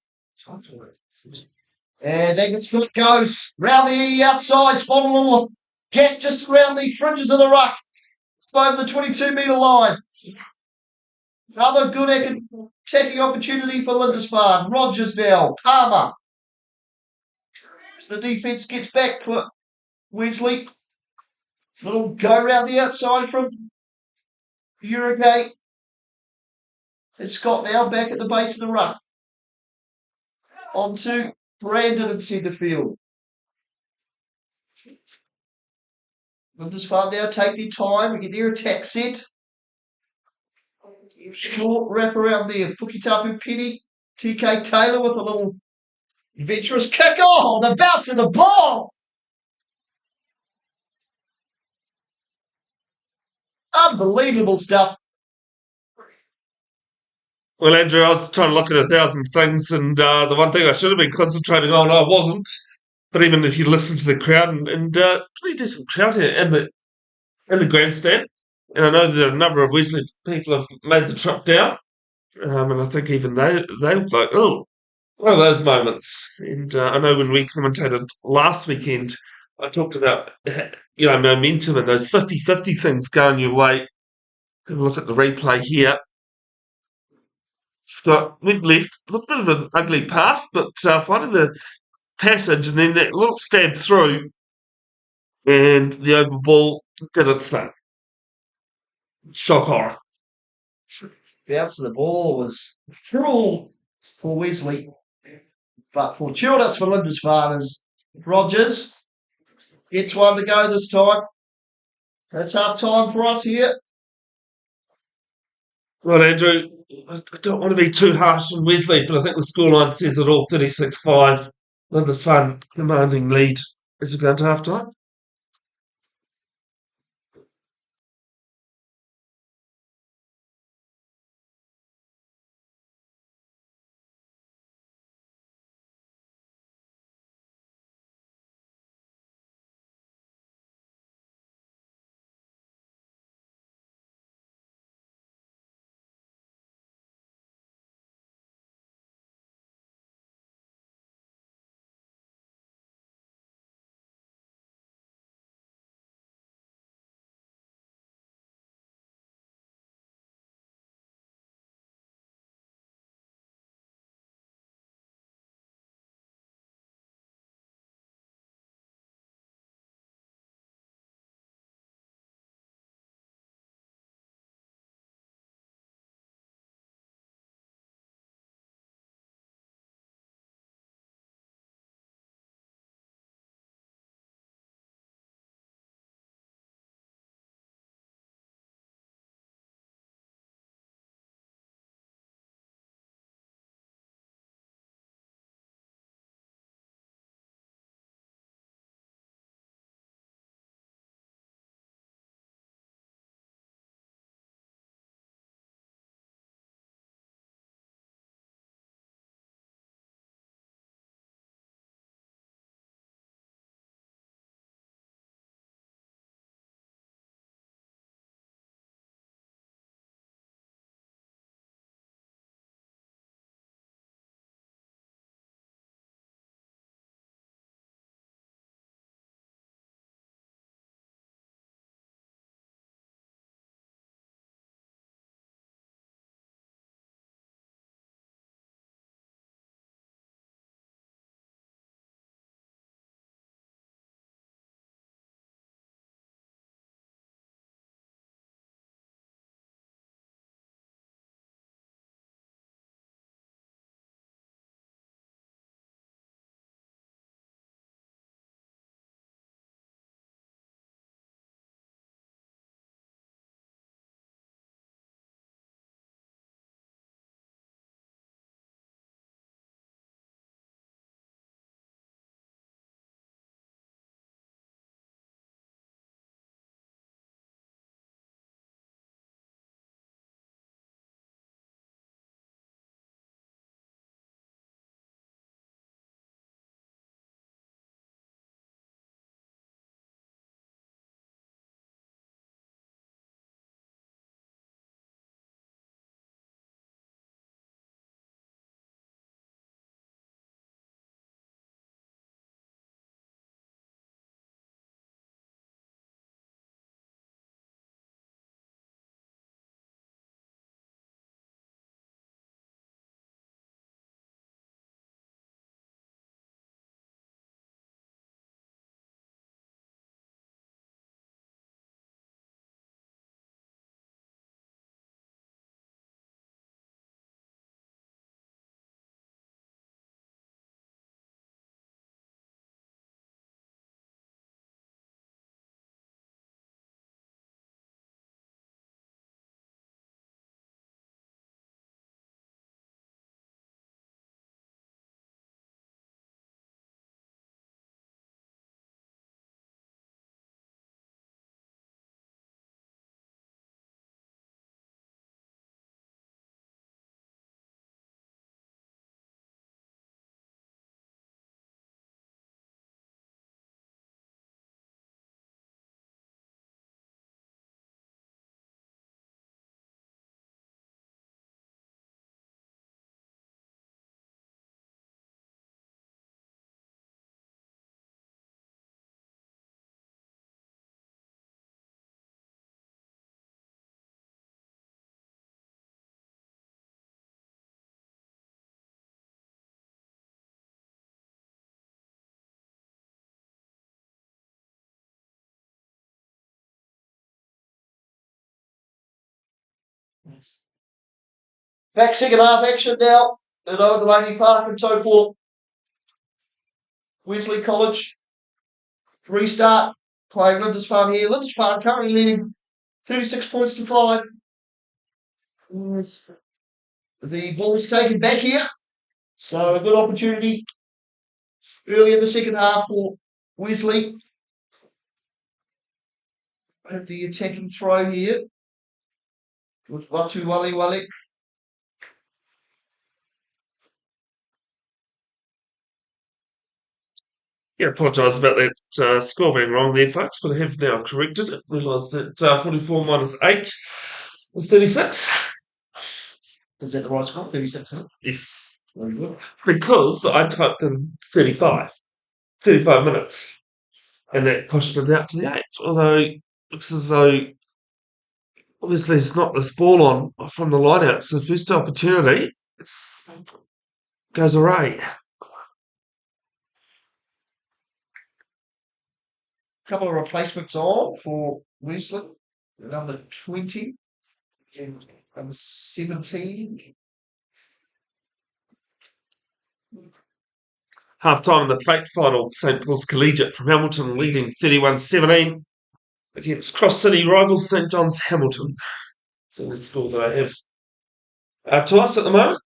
As Angus Scott goes round the outside, spot a little gap just around the fringes of the ruck. It's over the 22-metre line. Another good attacking opportunity for Lindisfarne. Rogers now, Palmer. The defence gets back for Wesley. Little go round the outside from Uruguay. It's Scott now back at the base of the ruck. On to Brandon in centre field. Lindisfarne now take their time and get their attack set. Short wrap around there. Pukitapu Penny. TK Taylor with a little adventurous kick. Oh, the bounce of the ball! Unbelievable stuff. Well, Andrew, I was trying to look at 1,000 things, and the one thing I should have been concentrating on, I wasn't. But even if you listen to the crowd, and pretty decent crowd here in the grandstand, and I know that a number of Wesley people have made the trip down, and I think even they were like, oh, one of those moments. And I know when we commentated last weekend, I talked about momentum and those 50-50 things going your way. Have a look at the replay here. Scott went left, a little bit of an ugly pass, but finding the passage and then that little stab through, and the open ball did its thing. Shock horror. Bounce of the ball was cruel for Wesley, but fortuitous for Lindisfarne. Rogers gets one to go this time. That's half time for us here. Right, Andrew, I don't want to be too harsh on Wesley, but I think the scoreline says it all, 36-5. Lindisfarne commanding lead as we go into half time. Back second half action now at Owen Delany Park in Taupo. Wesley College. Restart. Playing Lindisfarne here. Lindisfarne currently leading 36 points to 5. The ball's taken back here. So a good opportunity early in the second half for Wesley. Have the attacking throw here with Watu Wale Wale. Yeah, apologise about that score being wrong there, folks, but I have now corrected it. Realised that 44 minus 8 is 36. Is that the right score? 36, isn't it? Yes. Very good. Because I typed in 35 minutes, and that pushed it out to the 8. Although it looks as though obviously it's not this ball on from the line out, so first opportunity goes away. Couple of replacements on for Wesley. Number 20 and number 17. Half time in the plate final, St Paul's Collegiate from Hamilton leading 31-17 against Cross City rivals St John's Hamilton. So the score that I have to us at the moment.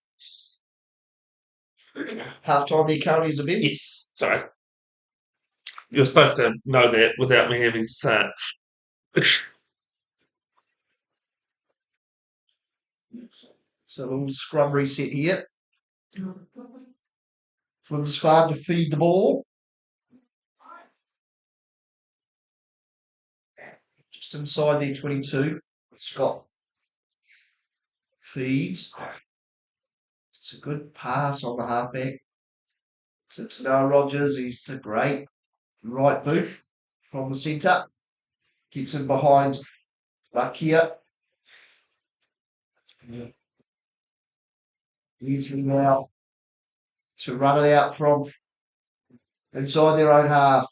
Half time there currently is a bit. Yes, sorry. You're supposed to know that without me having to say it. So a little scrum reset here. Lindisfarne to feed the ball. Just inside there, 22. Scott feeds. It's a good pass on the halfback. It's Noah Rogers. He's a great right boot from the centre. Gets him behind Lakia. Easily now to run it out from inside their own half.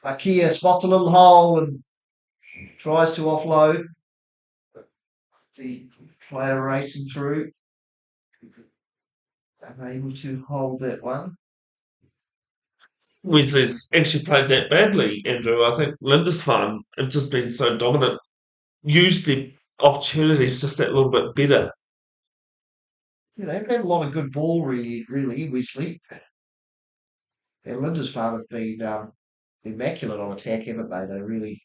Lakia spots a little hole and tries to offload. The player racing through. Unable to hold that one. Wesley's actually played that badly, Andrew. I think Lindisfarne have just been so dominant. Used their opportunities just that little bit better. Yeah, they've had a lot of good ball, really, Wesley. And Lindisfarne have been immaculate on attack, haven't they? They really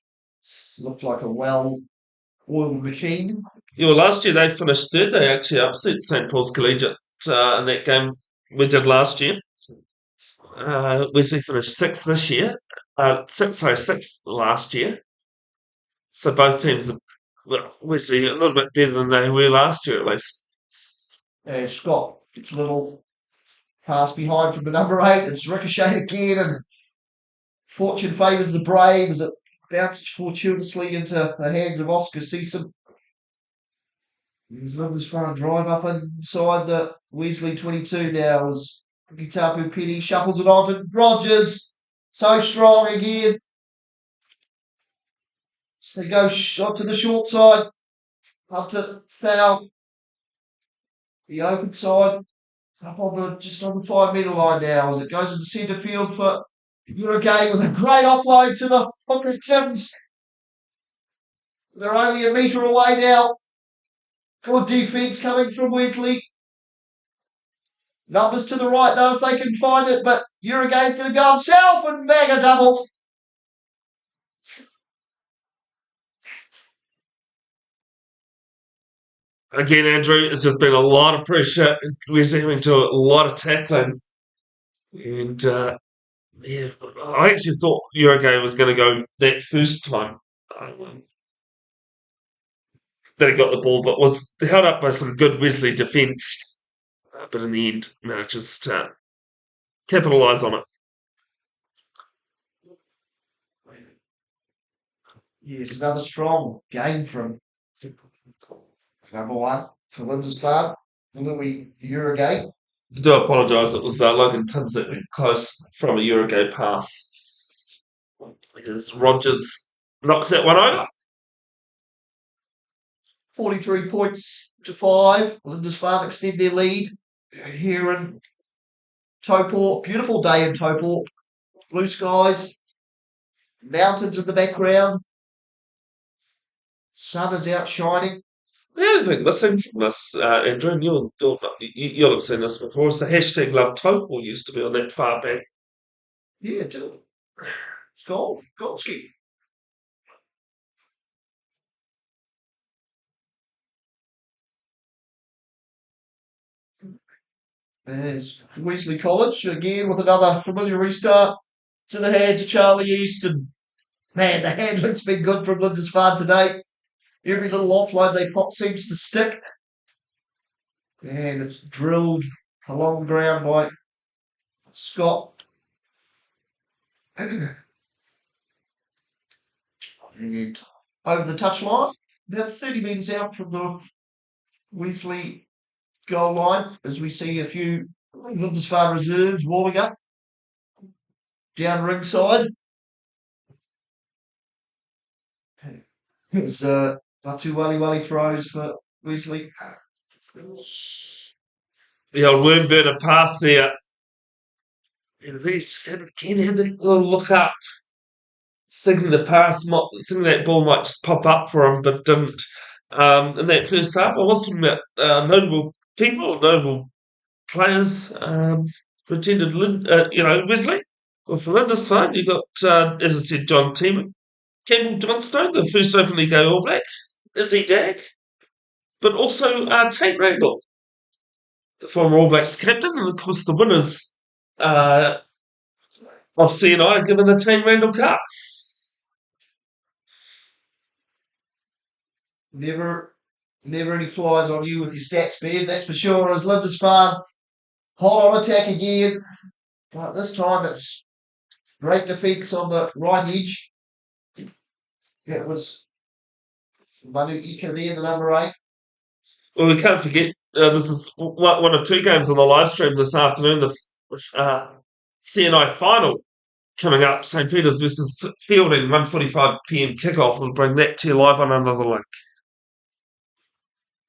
look like a well-oiled machine. Yeah, well, last year they finished third. They actually upset St Paul's Collegiate in that game we did last year. Wesley finished sixth this year. Sixth last year. So both teams are, well, Wesley a little bit better than they were last year, at least. Scott gets a little pass behind from the number 8. It's ricocheted again, and fortune favours the brave as it bounces fortuitously into the hands of Oscar Season. There's Lindisfarne drive up inside the Wesley 22 now as Taupo Penny shuffles it on to Rogers. So strong again. So they go shot to the short side. Up to Thal. The open side. Up on the just on the 5 metre line now as it goes into centre field for Uruguay with a great offload to the hooker Tims. They're only a metre away now. Good defence coming from Wesley. Numbers to the right though if they can find it, but Uruguay's going to go himself and bag a double. Again, Andrew, it's just been a lot of pressure. Wesley having to do a lot of tackling. And yeah, I actually thought Uruguay was going to go that first time that he got the ball, but was held up by some good Wesley defence. But in the end, manages to capitalise on it. Yes, another strong game from number 1 for Lindisfarne. Louis Uruguay. I do apologise, it was Logan Tims that went close from a Uruguay pass. As Rogers knocks that one over. 43 points to 5. Lindisfarne extend their lead here in Taupo. Beautiful day in Taupo. Blue skies, mountains in the background. Sun is out shining. The only thing missing from this, Andrew, and you'll have seen this before, is the hashtag Love Taupo used to be on that far back. Yeah, it's gold. Gold ski. There's Wesley College again with another familiar restart to the hands of Charlie East. And man, the handling's been good from Lindisfarne today. Every little offload they pop seems to stick. And it's drilled along the ground by Scott. And over the touchline, about 30 metres out from the Wesley goal line, as we see a few Lindisfarne reserves warming up down ringside. There's two Wally throws for Wesley. The old worm burner pass there. And they just had a little look up, thinking thinking that ball might just pop up for him, but didn't. In that first half, I was talking about notable people, notable players who attended, Wesley. Well, for Lindisfarne, you got, as I said, John Teeman, Campbell Johnstone, the first openly gay All Black, Izzy Dag, but also Tate Randall, the former All Blacks captain, and of course the winners of CNI given the Tate Randall Cup. Never any flies on you with your stats, Bev, that's for sure. As Lindisfarne hot on attack again, but this time it's great defence on the right edge. It was Manu Ika there, the number 8. Well, we can't forget this is one of 2 games on the live stream this afternoon. The CNI final coming up, St. Peter's versus Fielding, 1:45 p.m. kickoff. We'll bring that to you live on another link.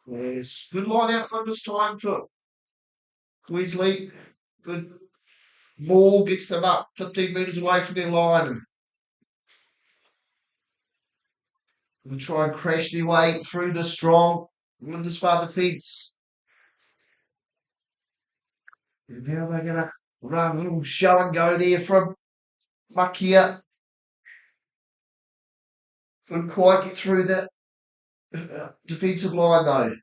Yes, good line out this time for Wesley. Good ball gets them up 15 metres away from their line. We'll try and crash their way through the strong Lindisfarne defence. And now they're going to run a little show and go there from Makia. Couldn't quite get through that defensive line though.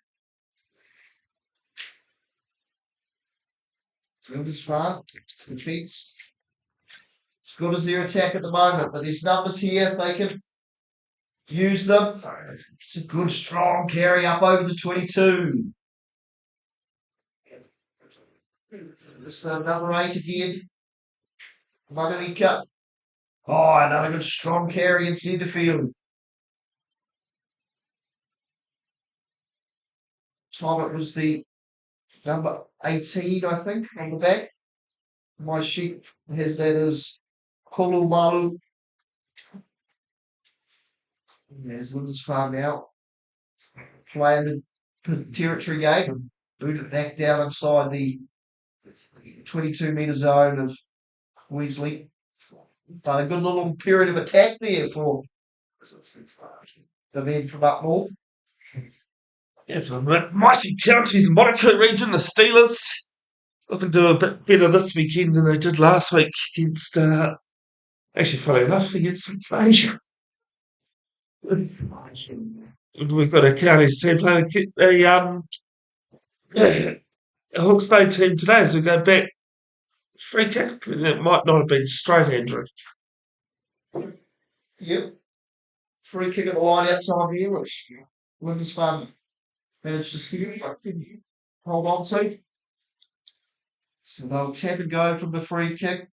Lindisfarne defence as good as their attack at the moment, but there's numbers here if they can use them. It's a good strong carry up over the 22. It's the number 8 again. Manuika. Oh, another good strong carry in centre field. Time it was the number 18, I think, on the back. My sheet has that as Kolumalu. There's Lindisfarne now. Playing the territory game and boot it back down inside the 22 metre zone of Wesley. But a good little period of attack there for the men from up north. Yeah, from the mighty counties, Monaco region, the Steelers looking to do a bit better this weekend than they did last week against, actually, funny enough, against Fraser. We've got a counties team playing a Hawke's Bay team today as we go back. Free kick. It might not have been straight, Andrew. Yep. Free kick at the line outside here, which Lindisfarne managed to steal. Hold on to. So they'll tap and go from the free kick.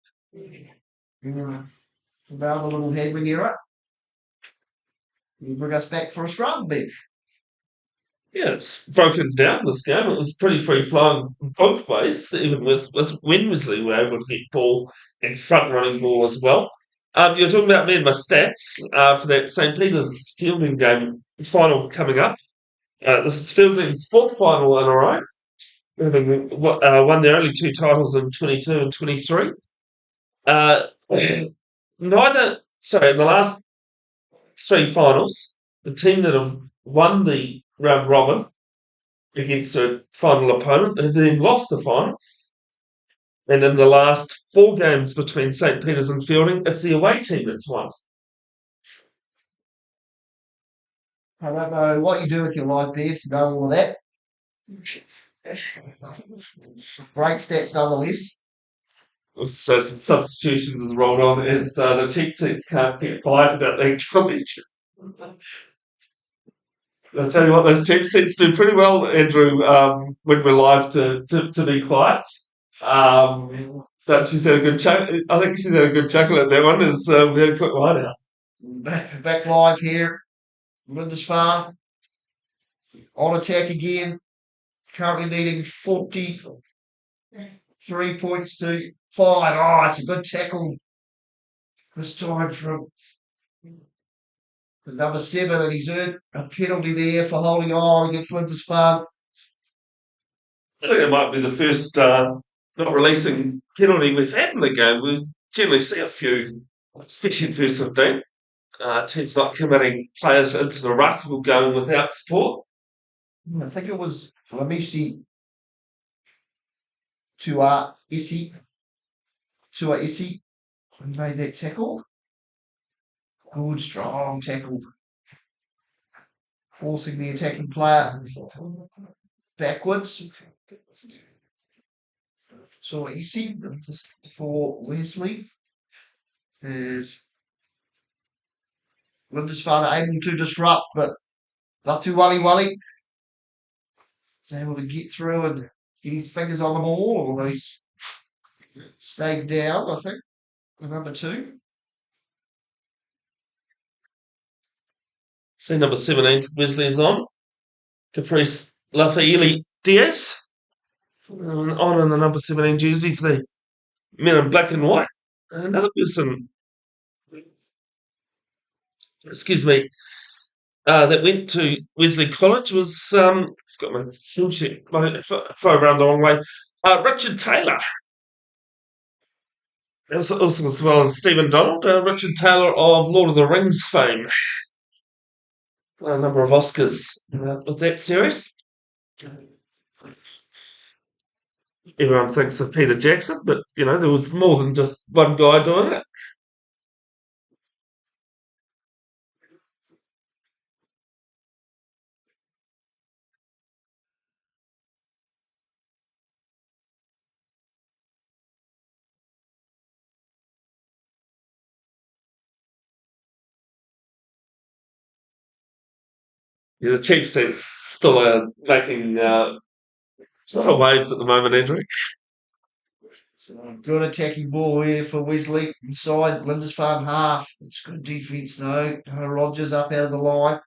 About a little headwind error. You bring us back for a scrum, Bev. Yeah, it's broken down this game. It was pretty free flowing both ways, even with Wesley were able to get ball and front running ball as well. You're talking about me and my stats for that St. Peter's Fielding game final coming up. This is Fielding's fourth final in a row, having won their only two titles in 22 and 23. Uh, in the last three finals, the team that have won the round robin against a final opponent have then lost the final. And in the last four games between St. Peter's and Fielding, it's the away team that's won. I don't know what you do with your life there if you know all of that. Great stats nonetheless. So some substitutions has rolled on as the cheap seats can't get quiet about their comment. I'll tell you what, those cheap seats do pretty well, Andrew, when we're live to be quiet. But she's had a good chuckle. I think she's had a good chuckle at that one. Is we had a quick line out. Back live here. Lindisfarne on attack again. Currently needing 43 points to 5. Oh, it's a good tackle this time from number 7, and he's earned a penalty there for holding on against Lindisfarne. I think it might be the first not releasing penalty we've had in the game. We generally see a few, especially in first 15. Teams not committing players into the ruck or going without support. I think it was Lamisi Tua Isi who made that tackle. Good, strong tackle. Forcing the attacking player backwards. So Isi for Wesley. Is Lindisfarne able to disrupt, but not too Wally. Is able to get through and get his fingers on the ball, or he's stayed down, I think. The number 2. See number 17, Wesley is on. Caprice Lafaili Diaz. On in the number 17 jersey for the men in black and white. Another person, excuse me, that went to Wesley College was, got my film sheet, my phone around the wrong way, Richard Taylor. Also, as well as Stephen Donald, Richard Taylor of Lord of the Rings fame. A number of Oscars with that series. Everyone thinks of Peter Jackson, but there was more than just one guy doing it. Yeah, the cheap seats still are making waves at the moment, Andrew. So good attacking ball here for Wesley inside Lindisfarne half. It's good defence though. Rogers up out of the line.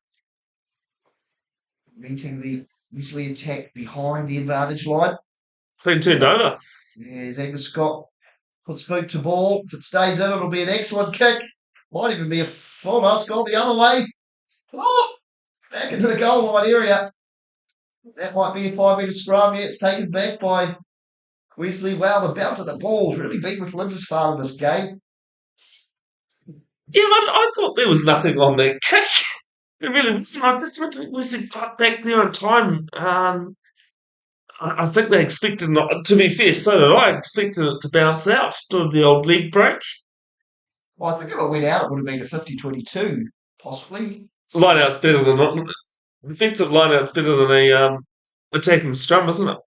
Meeting the Wesley attack behind the advantage line. Been turned over. Yeah, Zanga Scott puts boot to ball. If it stays in, it'll be an excellent kick. Might even be a full. No, it's gone the other way. Oh, back into the goal line area. That might be a 5-metre scrum. Yeah, it's taken back by Wesley. Wow, the bounce of the ball's really been with Lindisfarne in this game. Yeah, I thought there was nothing on that kick. It really wasn't. I just went to Wesley got back there on time. I think they expected not. To be fair, so did I. Expected it to bounce out, do the old leg break. Well, I think if it went out, it would have been a 50-22, possibly. Line out's better than defensive line out's better than a attacking scrum, isn't it?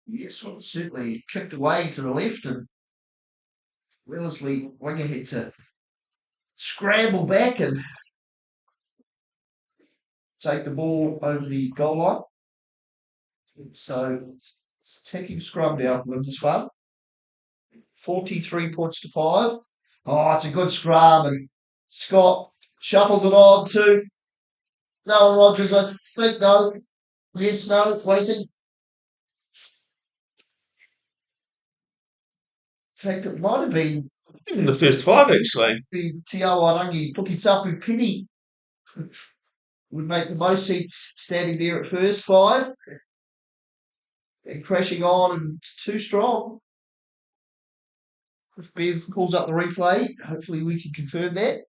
Yes, well, certainly kicked away to the left, and Wellesley Winger had to scramble back and take the ball over the goal line. So it's taking scrum now from Lindisfarne. 43 points to 5. Oh, it's a good scrum, and Scott shuffles it on to Noah Rogers, I think. No. Yes, no, waiting. In fact, it might have been In the first 5, actually. the Te Awarangi Pukitapu Penny would make the most sense standing there at first, 5. And crashing on and too strong. If Bev pulls up the replay, hopefully we can confirm that.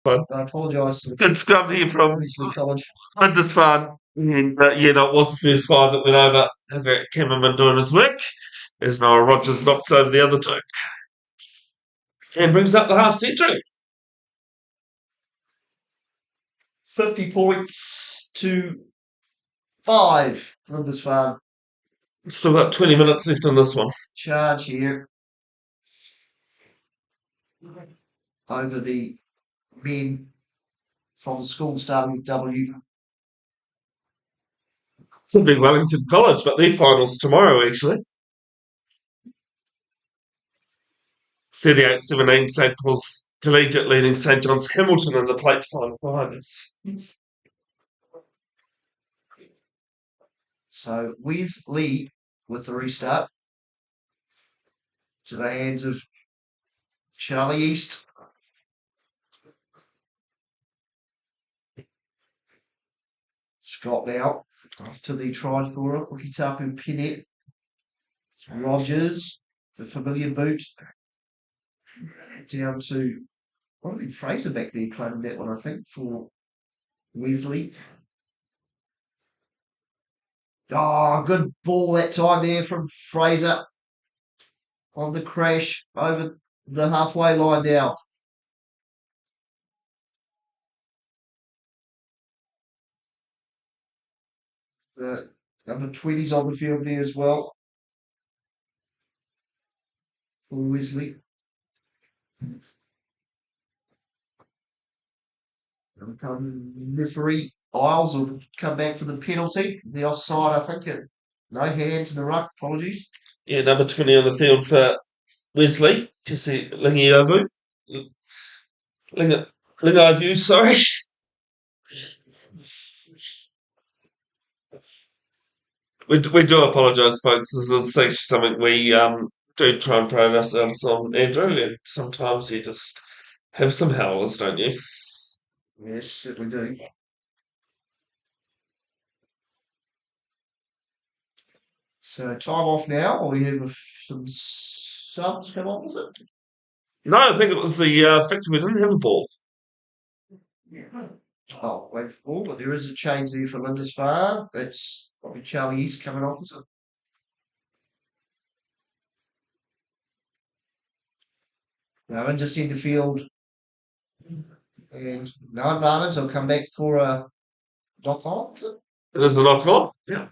Fun. I apologise to Good scrum here from Wesley College. Lindisfarne. And yeah, no, it was the first 5 that went over. Cameron doing his work. As Noah Rogers knocks over the other 2. And brings up the half century. 50 points to 5. Lindisfarne. Still got 20 minutes left on this one. Charge here. Over the men from the school starting with W. Could be Wellington College, but their finals tomorrow, actually. 38-17, St Paul's Collegiate leading St John's Hamilton in the plate final behind us. So Wesley with the restart to the hands of Charlie East. Scott now after the try scorer, Cookie Taupo Pinnet. Rogers, the familiar boot. Down to probably Fraser back there claiming that one, I think, for Wesley. Oh, good ball that time there from Fraser on the crash over the halfway line now. The number 20's on the field there as well for Wesley. Referee Isles will come back for the penalty. The offside, I think. No hands in the ruck. Apologies. Yeah, number 20 on the field for Wesley. Jesse Lingiovu. Lingiovu, sorry. We do apologise, folks. This is actually something we do try and pride ourselves on, Andrew, and sometimes you just have some howlers, don't you? Yes, certainly do. So time off now, or we have some subs come on, was it? No, I think it was the fact we didn't have a ball. Oh, wait for ball, but there is a change there for Lindisfarne. That's probably Charlie East coming off, is it? Now into centre field. And no advantage, they'll come back for a knock on, is it? It is a knock on. Yeah.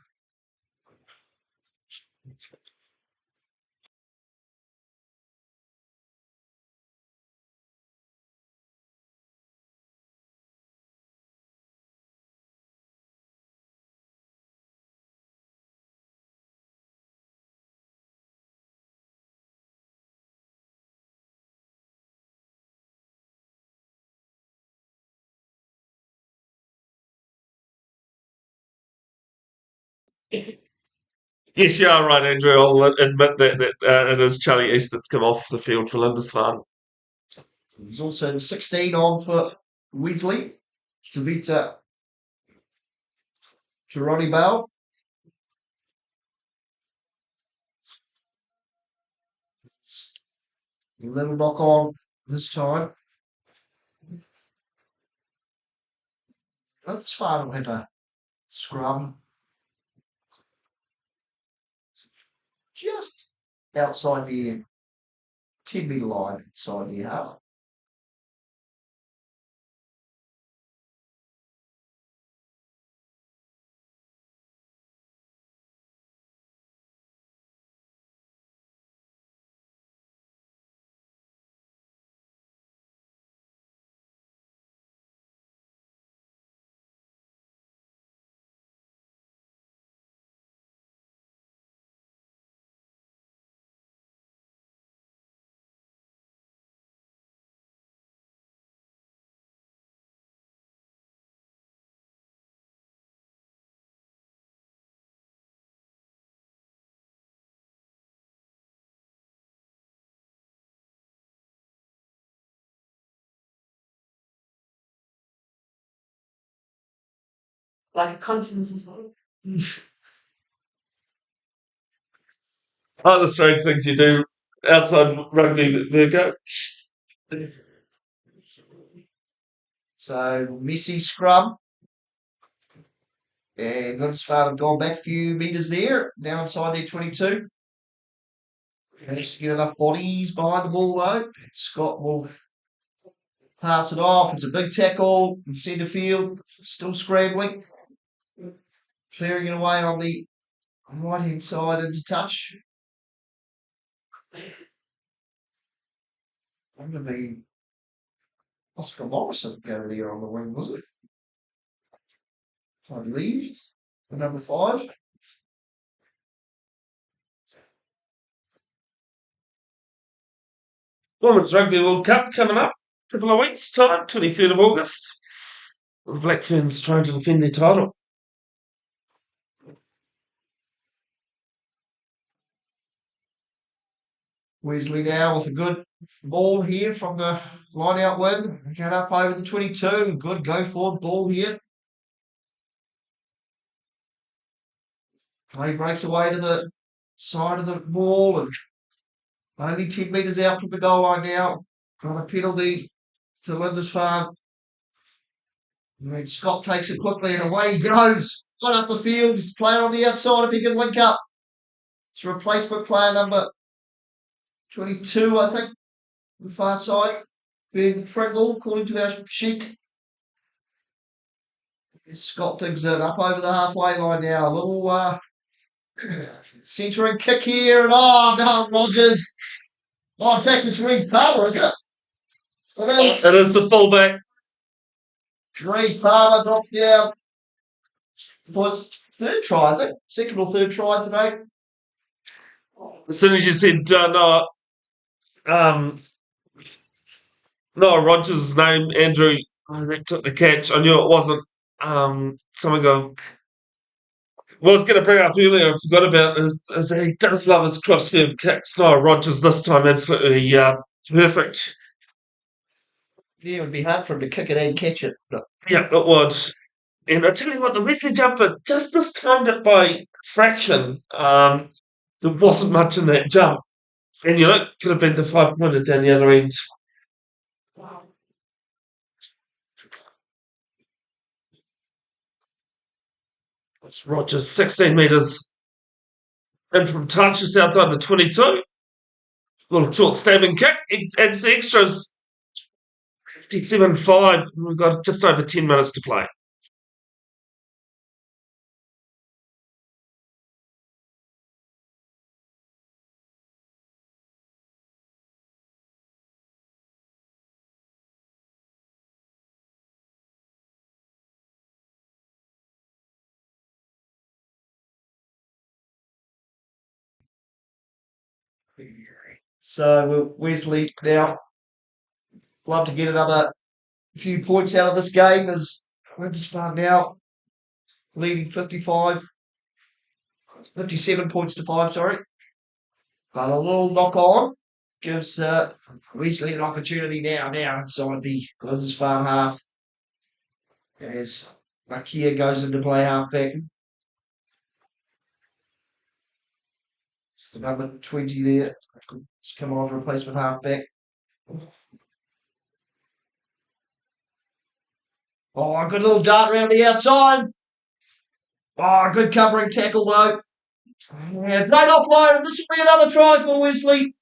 Yes, you are right, Andrew. I'll admit that it is Charlie East that's come off the field for Lindisfarne. There's also 16 on for Wesley. Tavita to Ronnie Bell. A little knock on this time. That's fine. We'll have a scrum just outside the 10-metre line inside the half. like a continence as well. Other strange things you do outside rugby, Virgo. So messy scrum. And Lindisfarne have gone back a few metres there, now inside their 22. Managed to get enough bodies behind the ball though. Scott will pass it off. It's a big tackle in centre field. Still scrambling. Clearing it away on the right hand side into touch. I'm going to be Oscar Morrison over there on the wing, was it? I believe. The number 5. Women's Rugby World Cup coming up. Couple of weeks' time, 23rd of August. The Black Ferns trying to defend their title. Wesley now with a good ball here from the line out win. Get up over the 22. Good go forward ball here. Play breaks away to the side of the wall and only 10 metres out from the goal line now. Got a penalty to Lindisfarne. And Scott takes it quickly and away he goes. Right up the field. He's playing on the outside if he can link up. It's a replacement player number 22, I think, on the far side. Ben Pringle, according to our sheet. Scott digs it up over the halfway line now. A little centering kick here. And no, Rogers. Oh, in fact, it's Reed Palmer, is it? It is the fullback. Reed Palmer drops down. For his third try, I think. Second or third try today. As soon as you said Noah Rogers' name, Andrew, that took the catch. I knew it wasn't something I was going to bring up earlier and forgot about is that he does love his crossfield kicks. Noah Rogers this time absolutely perfect. Yeah, it would be hard for him to kick it and catch it. But Yeah, it was. And I tell you what, the Wesley jumper just mistimed it by fraction. There wasn't much in that jump. And it could have been the 5-pointer down the other end. It's Rogers, 16 metres in from touch, just outside the 22. Little short stabbing kick. It adds the extras. 57-5. We've got just over 10 minutes to play. so Wesley now love to get another few points out of this game as Lindisfarne now leading 57 points to 5, sorry. But a little knock on gives Wesley an opportunity now inside the Lindisfarne half as Makia goes into play halfback. It's the number 20 there. It's come on, replacement halfback. Oh, good little dart around the outside. Oh, good covering tackle though. Yeah, great offload, and this will be another try for Wesley.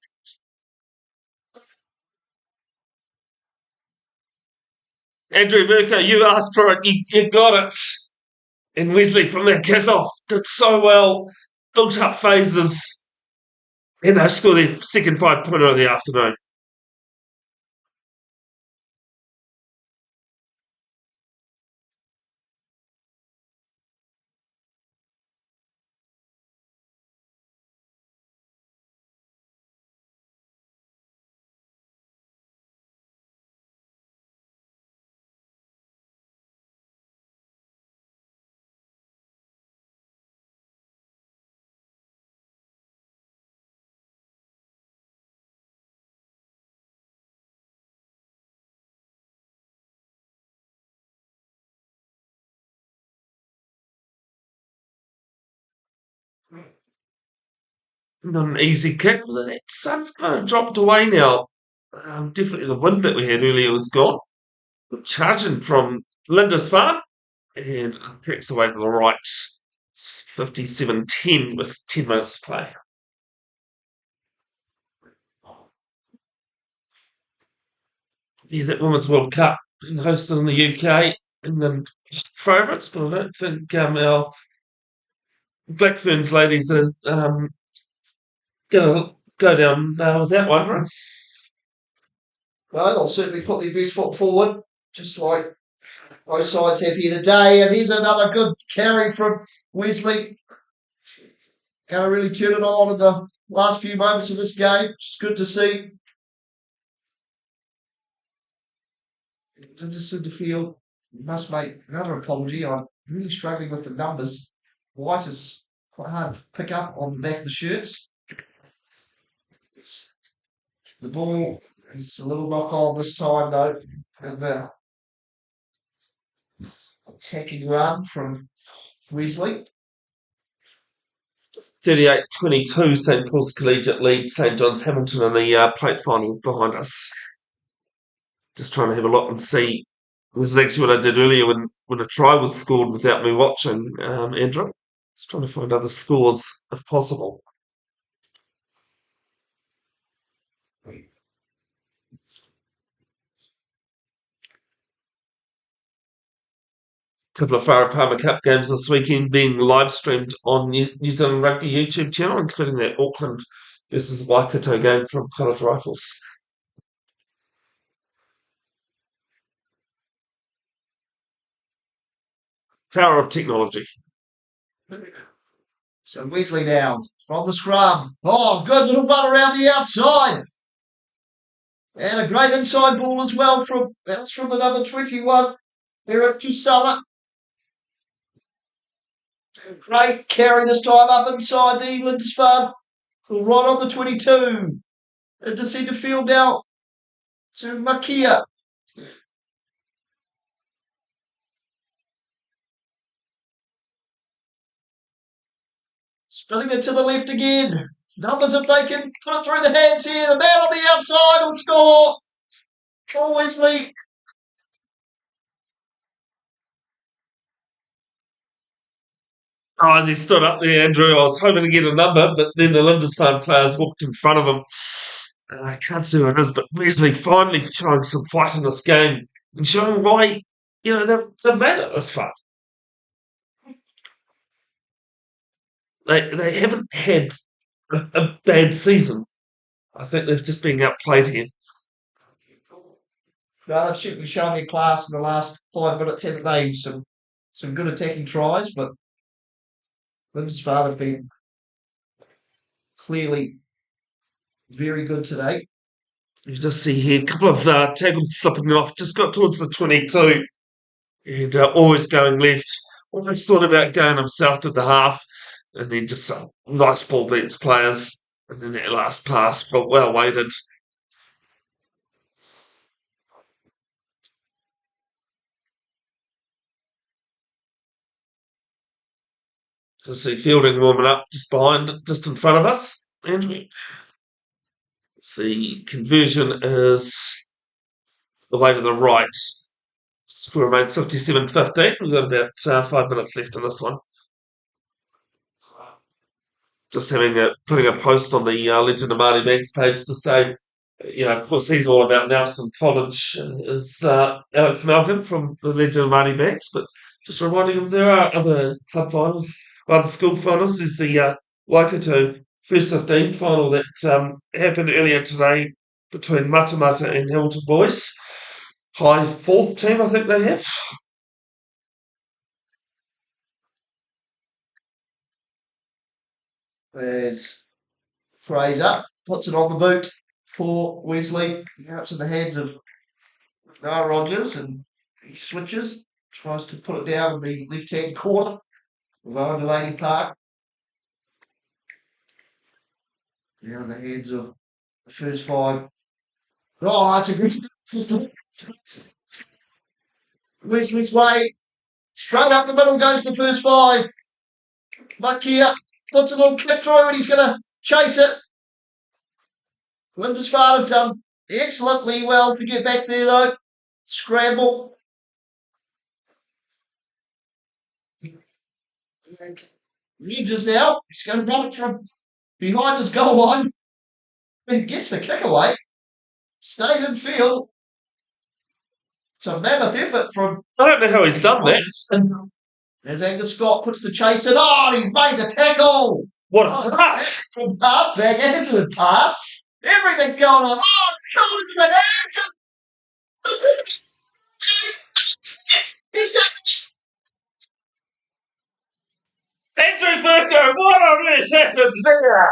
Andrew Verka, you asked for it. You got it. And Wesley from that kickoff did so well. Built up phases. And they scored their second 5-pointer of the afternoon. not an easy kick, but that sun's kind of dropped away now. Definitely the wind that we had earlier was gone. Charging from Lindisfarne and kicks away to the right. 57-10 with 10 minutes to play. Yeah, that Women's World Cup being hosted in the UK. England favourites, but I don't think our Blackferns ladies are going to go down with that one, right? Well, they'll certainly put their best foot forward, just like both sides have here today. And here's another good carry from Wesley. Going to really turn it on in the last few moments of this game. It's good to see. Interested to feel. Must make another apology. I'm really struggling with the numbers. White is quite hard to pick up on the back of the shirts. The ball is a little knock on this time, though. And the attacking run from Wesley. 38-22, St Paul's Collegiate lead St John's Hamilton in the plate final behind us. Just trying to have a look and see. This is actually what I did earlier when a try was scored without me watching, Andrew. Just trying to find other scores if possible. Couple of Farah Palmer Cup games this weekend being live streamed on New Zealand Rugby YouTube channel, including that Auckland versus Waikato game from College Rifles. Power of technology. So Wesley now from the scrum. Oh, good little run around the outside. And a great inside ball as well from the number 21, Eric Tusala. Great carry this time up inside the Lindisfarne. Right on the 22. Into centre field now to Makia. Spinning it to the left again. Numbers if they can put it through the hands here. The man on the outside will score for Wesley. Oh, as he stood up there, Andrew, I was hoping to get a number, but then the Lindisfarne players walked in front of him. I can't see who it is, but Wesley finally showing some fight in this game and showing why, they've made it this far. They haven't had a bad season. I think they've just been outplayed here. No, they've certainly shown their class in the last 5 minutes, haven't they? Some good attacking tries, but Lindisfarne have been clearly very good today. You just see here a couple of tackles slipping off, just got towards the 22 and always going left. Always thought about going himself to the half and then just a nice ball beats players. And then that last pass, but well weighted. So see Fielding warming up just in front of us, Andrew. The conversion is the way to the right. Score remains 57-15. We've got about 5 minutes left in this one. Just putting a post on the Legend of Marty Banks page to say, of course, he's all about Nelson College is Alex Malcolm from the Legend of Marty Banks, but just reminding him there are other club finals, other school finals. There's the Waikato First 15 final that happened earlier today between Matamata and Hamilton Boys. High fourth team, I think they have. There's Fraser, puts it on the boot for Wesley. Now it's in the hands of Noah Rogers, and he switches, tries to put it down in the left-hand corner of Owen Delany Park. Now in the hands of the first 5. Oh, that's a good system. Wesley's way. Straight up the middle goes the first 5. Makia puts a little clip through and he's going to chase it. Lindisfarne have done excellently well to get back there, though. Scramble. Edges now. He's going to run it from behind his goal line. He gets the kick away. Stayed in field. It's a mammoth effort from. I don't know how he's done that. As Angus Scott puts the chase in. Oh, and he's made the tackle. What a pass! Back into the pass. Everything's going on. Oh, it's coming to the hands. He's got. Andrew Furco, what on earth happened there?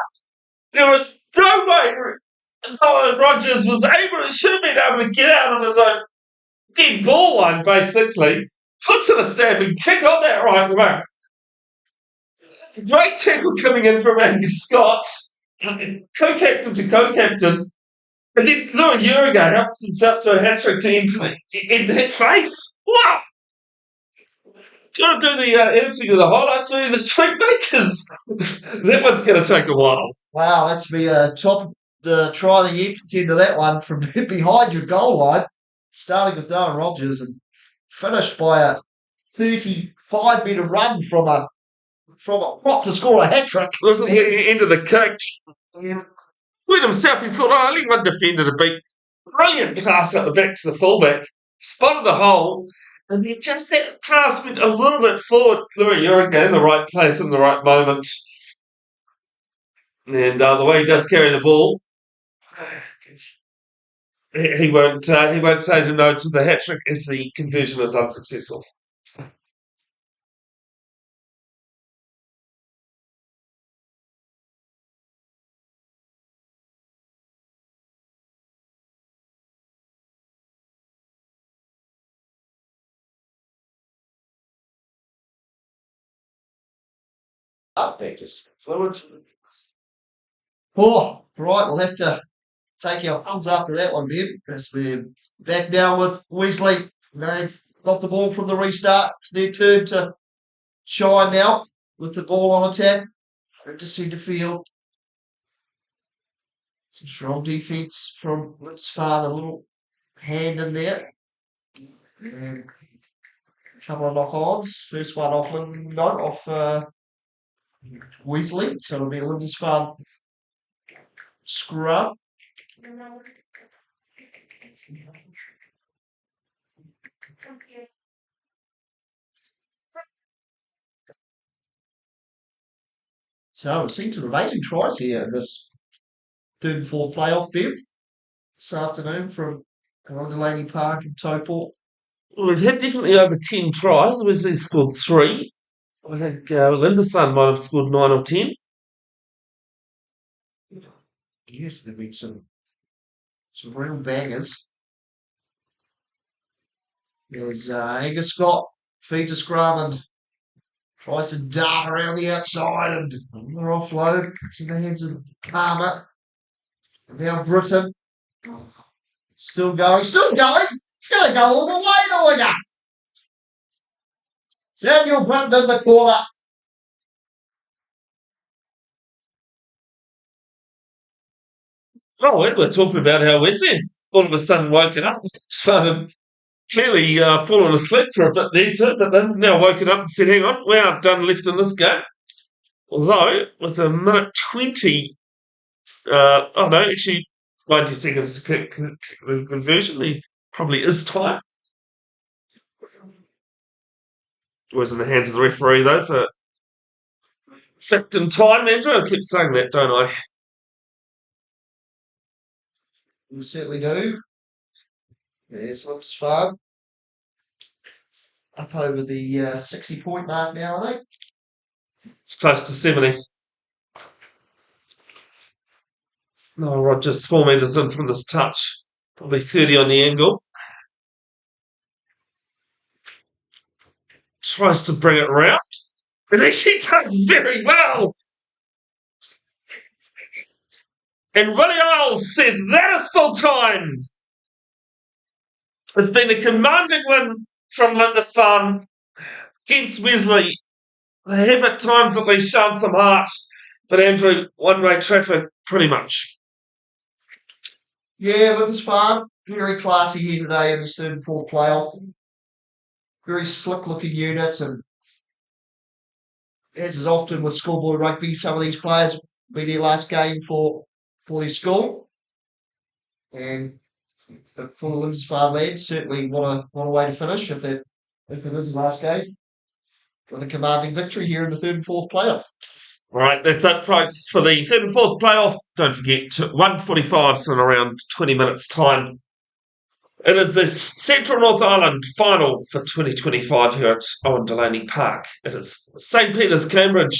There was no way Nolan Rogers should have been able to get out on his own dead ball line, basically. Puts in a stabbing kick on that right wing. Great tackle coming in from Angus Scott. Co-captain to co-captain. And then Louis Uriga helps himself to a hat-trick to end that face. Wow! Do you want to do the editing of the highlights for you this week, mate? Because that one's going to take a while. Wow, that's me top try the year contender, that one from behind your goal line, starting with Darren Rogers and finished by a 35-metre run from a prop to score a hat-trick. This is the end of the kick. With himself, he thought, oh, only one defender to beat. Brilliant pass out the back to the fullback. Spotted the hole. And then just that pass went a little bit forward. Louis Uriga in the right place in the right moment. And the way he does carry the ball, he won't say to no to the hat-trick as the conversion is unsuccessful. Just fluid. Oh, right, we'll have to take our thumbs after that one, Bev. As we're back now with Wesley. They've got the ball from the restart. It's their turn to shine now with the ball on attack. Into centre field. Some strong defence from Lindisfarne. A little hand in there. A couple of knock-ons. First one off Wesley. So it'll be a Lindisfarne scrub. So we've seen some amazing tries here in this third and fourth playoff, Bev, this afternoon from Delany Park and Taupo. Well, we've had definitely over 10 tries. Wesley scored 3. I think Lindisfarne might have scored 9 or 10. Yes, there've been some real bangers. There's Angus Scott feeds a scrum and tries to dart around the outside and another offload. It's in the hands of Palmer. And now Britton. Still going. It's going to go all the way, the winger. Samuel Britton in the corner. Oh, and we're talking about how Wesley all of a sudden woken up, started clearly falling asleep for a bit there too, but they've now woken up and said, hang on, we aren't done left in this game. Although, with a minute 20, actually 90 seconds to kick the conversion, there probably is time. It was in the hands of the referee, though, for fact and time, Andrew. I keep saying that, don't I? We certainly do. Yes, looks fun. Up over the 60-point mark now, I think. It's close to 70. No, Rogers 4 metres in from this touch. Probably 30 on the angle. Tries to bring it round. And actually does very well. And Ronnie Isles says that is full time. It's been a commanding win from Lindisfarne against Wesley. They have at times at least shown some heart, But Andrew, one-way traffic, pretty much. Yeah, Lindisfarne, very classy here today in the third and fourth playoff. Very slick looking units, and as is often with schoolboy rugby, some of these players be their last game for their school. And for the Lindisfarne lads, certainly what a way to finish if it is the last game with a commanding victory here in the third and fourth playoff. All right, that's it, folks, for the third and fourth playoff. Don't forget, 1:45, so in around 20 minutes' time. It is the Central North Island final for 2025 here at Owen Delany Park. It is St. Peter's, Cambridge.